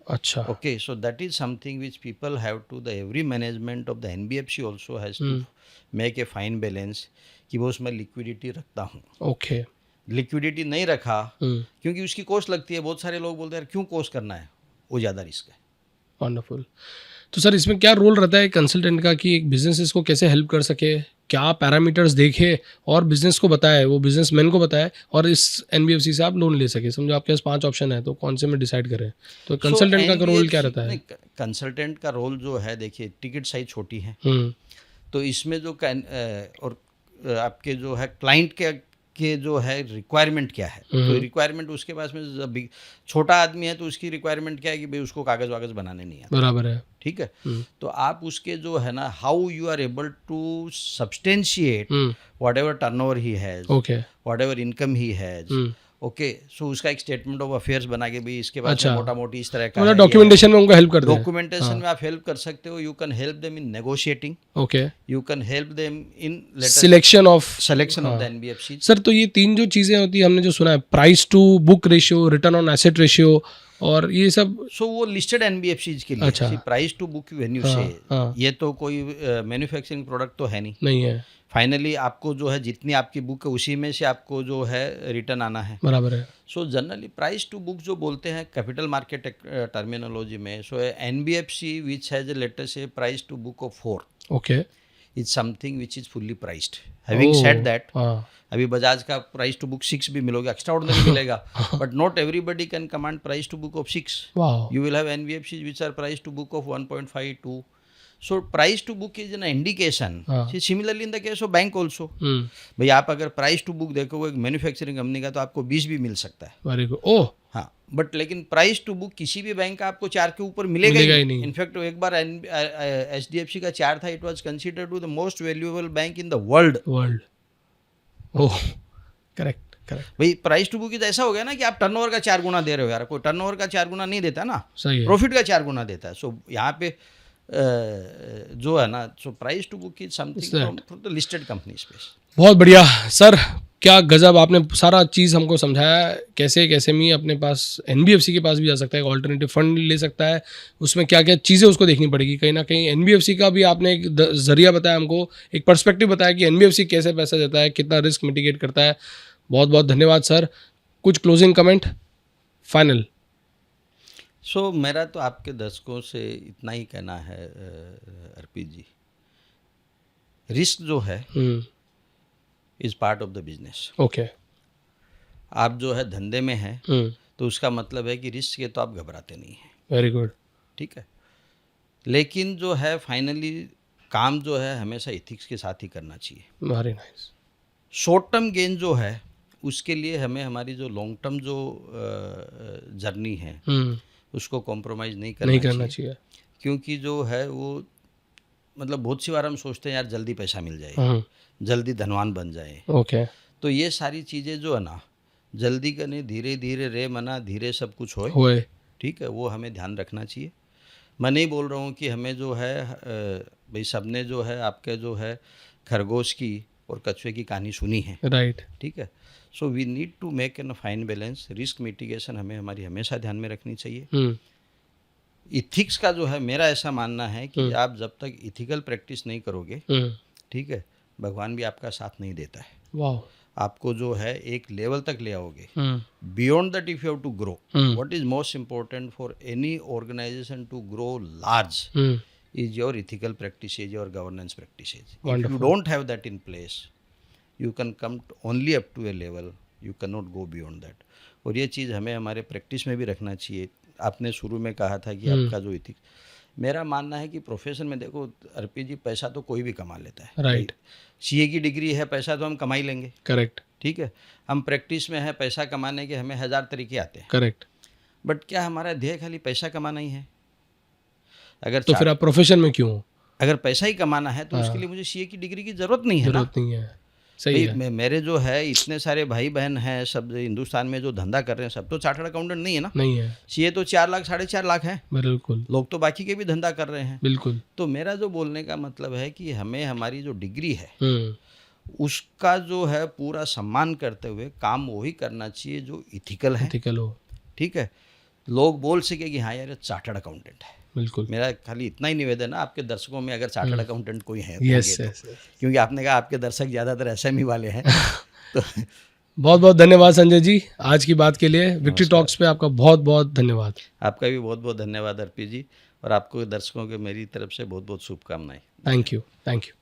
अच्छा, Okay, so that is something which people have to, the every management of the NBFC also has to make a fine balance कि वो उसमें liquidity रखता हूँ। Okay, liquidity नहीं रखा क्योंकि उसकी कॉस्ट लगती है, बहुत सारे लोग बोलते हैं क्यों कॉस्ट करना है, वो ज़्यादा रिस्क है। वंडरफुल। तो सर इसमें क्या रोल रहता है कंसल्टेंट का कि एक बिजनेसेस को कैसे हेल्प कर सके क्या पैरामीटर्स देखे और बिजनेस को बताए, वो बिजनेसमैन को बताए और इस एनबीएफसी से आप लोन ले सके। समझो आपके पास 5 ऑप्शन है तो कौन से में डिसाइड करें, तो कंसल्टेंट का रोल क्या रहता है? कंसल्टेंट का रोल जो है, देखिए टिकट साइज छोटी है, तो इसमें जो और आपके जो है क्लाइंट के जो है रिक्वायरमेंट क्या है, तो रिक्वायरमेंट उसके पास में जब छोटा आदमी है तो उसकी रिक्वायरमेंट क्या है कि भाई उसको कागज वागज बनाने नहीं आता, बराबर है। ठीक है। तो आप उसके जो है ना, how you are able to substantiate whatever turnover he has, okay, whatever income he has, okay, so उसका एक स्टेटमेंट ऑफ अफेयर्स बना के भी इसके बाद अच्छा, मोटा मोटी इस तरह का मतलब डॉक्यूमेंटेशन में उनको हेल्प करते हैं। डॉक्यूमेंटेशन में आप हेल्प कर सकते हो। You can help them in negotiating, okay, you can help them in selection of the NBFC. Sir, तो ये 3 जो चीज़ें होती है, हमने जो सुना है, price to book ratio, return on asset ratio और ये सब, सो वो लिस्टेड एनबीएफसीज के लिए। अच्छा, प्राइस टू बुक वेन्यू से ये तो कोई मैन्युफैक्चरिंग प्रोडक्ट तो है नहीं है। फाइनली आपको जो है जितनी आपकी बुक है उसी में से आपको जो है रिटर्न आना है, बराबर है। So generally price to book जो बोलते हैं कैपिटल मार्केट टर्मिनोलॉजी में, so NBFC which has latest say price to book of 4, okay, is something which is fully priced. Having said that, अभी बजाज का प्राइस टू बुक 6 भी मिलोगे, extraordinary मिलेगा, but not everybody can command price to book of 6। You will have NBFC which are price to book of 1.5, 2. So price to book is an indication. Similarly in the case of bank also. भाई आप अगर price to book देखोगे एक manufacturing company का तो आपको 20 भी मिल सकता है। Very good. ओह हाँ, बट लेकिन प्राइस टू बुक किसी भी बैंक का आपको 4 के ऊपर मिलेगा ही नहीं। इनफैक्ट एक बार HDFC का 4 था, it was considered to the most valuable bank in the world. Oh, correct. भाई प्राइस टू बुक इज ऐसा हो गया ना कि आप टर्नओवर का 4 गुना दे रहे हो यार, कोई टर्नओवर का 4 गुना नहीं देता ना, सही है, प्रॉफिट का 4 गुना देता है। सो यहाँ पे जो है ना, so price to book is something from the listed company space. बहुत बढ़िया सर, क्या गजब आपने सारा चीज़ हमको समझाया, कैसे कैसे मी अपने पास एनबीएफसी के पास भी जा सकता है, एक ऑल्टरनेटिव फंड ले सकता है, उसमें क्या क्या चीज़ें उसको देखनी पड़ेगी। कहीं ना कहीं एनबीएफसी का भी आपने एक जरिया बताया हमको, एक पर्सपेक्टिव बताया कि एनबीएफसी कैसे पैसा देता है, कितना रिस्क मिटिगेट करता है। बहुत बहुत धन्यवाद सर। कुछ क्लोजिंग कमेंट फाइनल? सो मेरा तो आपके दर्शकों से इतना ही कहना है अर्पित जी, रिस्क जो है is part of the business. Okay, आप जो है धंधे में हैं तो उसका मतलब है कि रिस्क के तो आप घबराते नहीं हैं। वेरी गुड, ठीक है। लेकिन जो है फाइनली काम जो है हमेशा इथिक्स के साथ ही करना चाहिए। Very nice. Short term gain जो है उसके लिए हमें हमारी जो लॉन्ग टर्म जो जर्नी है उसको कॉम्प्रोमाइज़ नहीं करना चाहिए। क्योंकि जो है वो मतलब बहुत सी बार हम सोचते हैं यार जल्दी पैसा मिल जाए, जल्दी धनवान बन जाए। ओके, तो ये सारी चीज़ें जो है ना, जल्दी करने धीरे धीरे रे मना धीरे सब कुछ होए, ठीक है, वो हमें ध्यान रखना चाहिए। मैं नहीं बोल रहा हूँ कि हमें जो है भाई सबने जो है आपके जो है खरगोश की और कछुए की कहानी सुनी है, राइट, ठीक है। So we need to make an fine balance. Risk mitigation हमें हमारी हमेशा ध्यान में रखनी चाहिए। इथिक्स का जो है मेरा ऐसा मानना है कि आप जब तक इथिकल प्रैक्टिस नहीं करोगे, ठीक है, भगवान भी आपका साथ नहीं देता है। वाह, आपको जो है एक लेवल तक ले आओगे। Beyond that if you have to grow, what is most important for any organisation to grow large is your ethical practices, your governance practices. If you don't have that in place, you can come only up to a level, you cannot go beyond that. और ये चीज़ हमें हमारे practice में भी रखना चाहिए। आपने शुरू में कहा था कि आपका जो इथिक्स, मेरा मानना है कि प्रोफेशन में देखो अर्पित जी, पैसा तो कोई भी कमा लेता है, राइट। सीए की डिग्री है, पैसा तो हम कमा ही लेंगे, करेक्ट, ठीक है। हम प्रैक्टिस में है, पैसा कमाने के हमें 1000 तरीके आते हैं, करेक्ट। बट क्या हमारा ध्येय खाली पैसा कमाना ही है? अगर तो फिर आप प्रोफेशन में क्यों? अगर पैसा ही कमाना है तो उसके लिए मुझे सीए की डिग्री की जरूरत नहीं है। जरूरत नहीं है, सही है। मेरे जो है इतने सारे भाई बहन हैं, सब हिंदुस्तान में जो धंधा कर रहे हैं सब तो चार्टर्ड अकाउंटेंट नहीं है ना, नहीं है। सीए तो 4 लाख 4.5 लाख है, बिल्कुल। लोग तो बाकी के भी धंधा कर रहे हैं, बिल्कुल। तो मेरा जो बोलने का मतलब है कि हमें हमारी जो डिग्री है उसका जो है पूरा सम्मान करते हुए काम वही करना चाहिए जो इथिकल है, इथिकल हो, ठीक है। लोग बोल सके कि हाँ यार चार्टर्ड अकाउंटेंट है, बिल्कुल। मेरा खाली इतना ही निवेदन है आपके दर्शकों में, अगर चार्टर्ड अकाउंटेंट कोई है तो, क्योंकि आपने कहा आपके दर्शक ज़्यादातर एसएमई वाले हैं तो बहुत बहुत धन्यवाद संजय जी आज की बात के लिए। विक्ट्री टॉक्स पे आपका बहुत बहुत धन्यवाद। आपका भी बहुत बहुत धन्यवाद अर्पित जी, और आपको दर्शकों के मेरी तरफ से बहुत बहुत शुभकामनाएं। Thank you, thank you.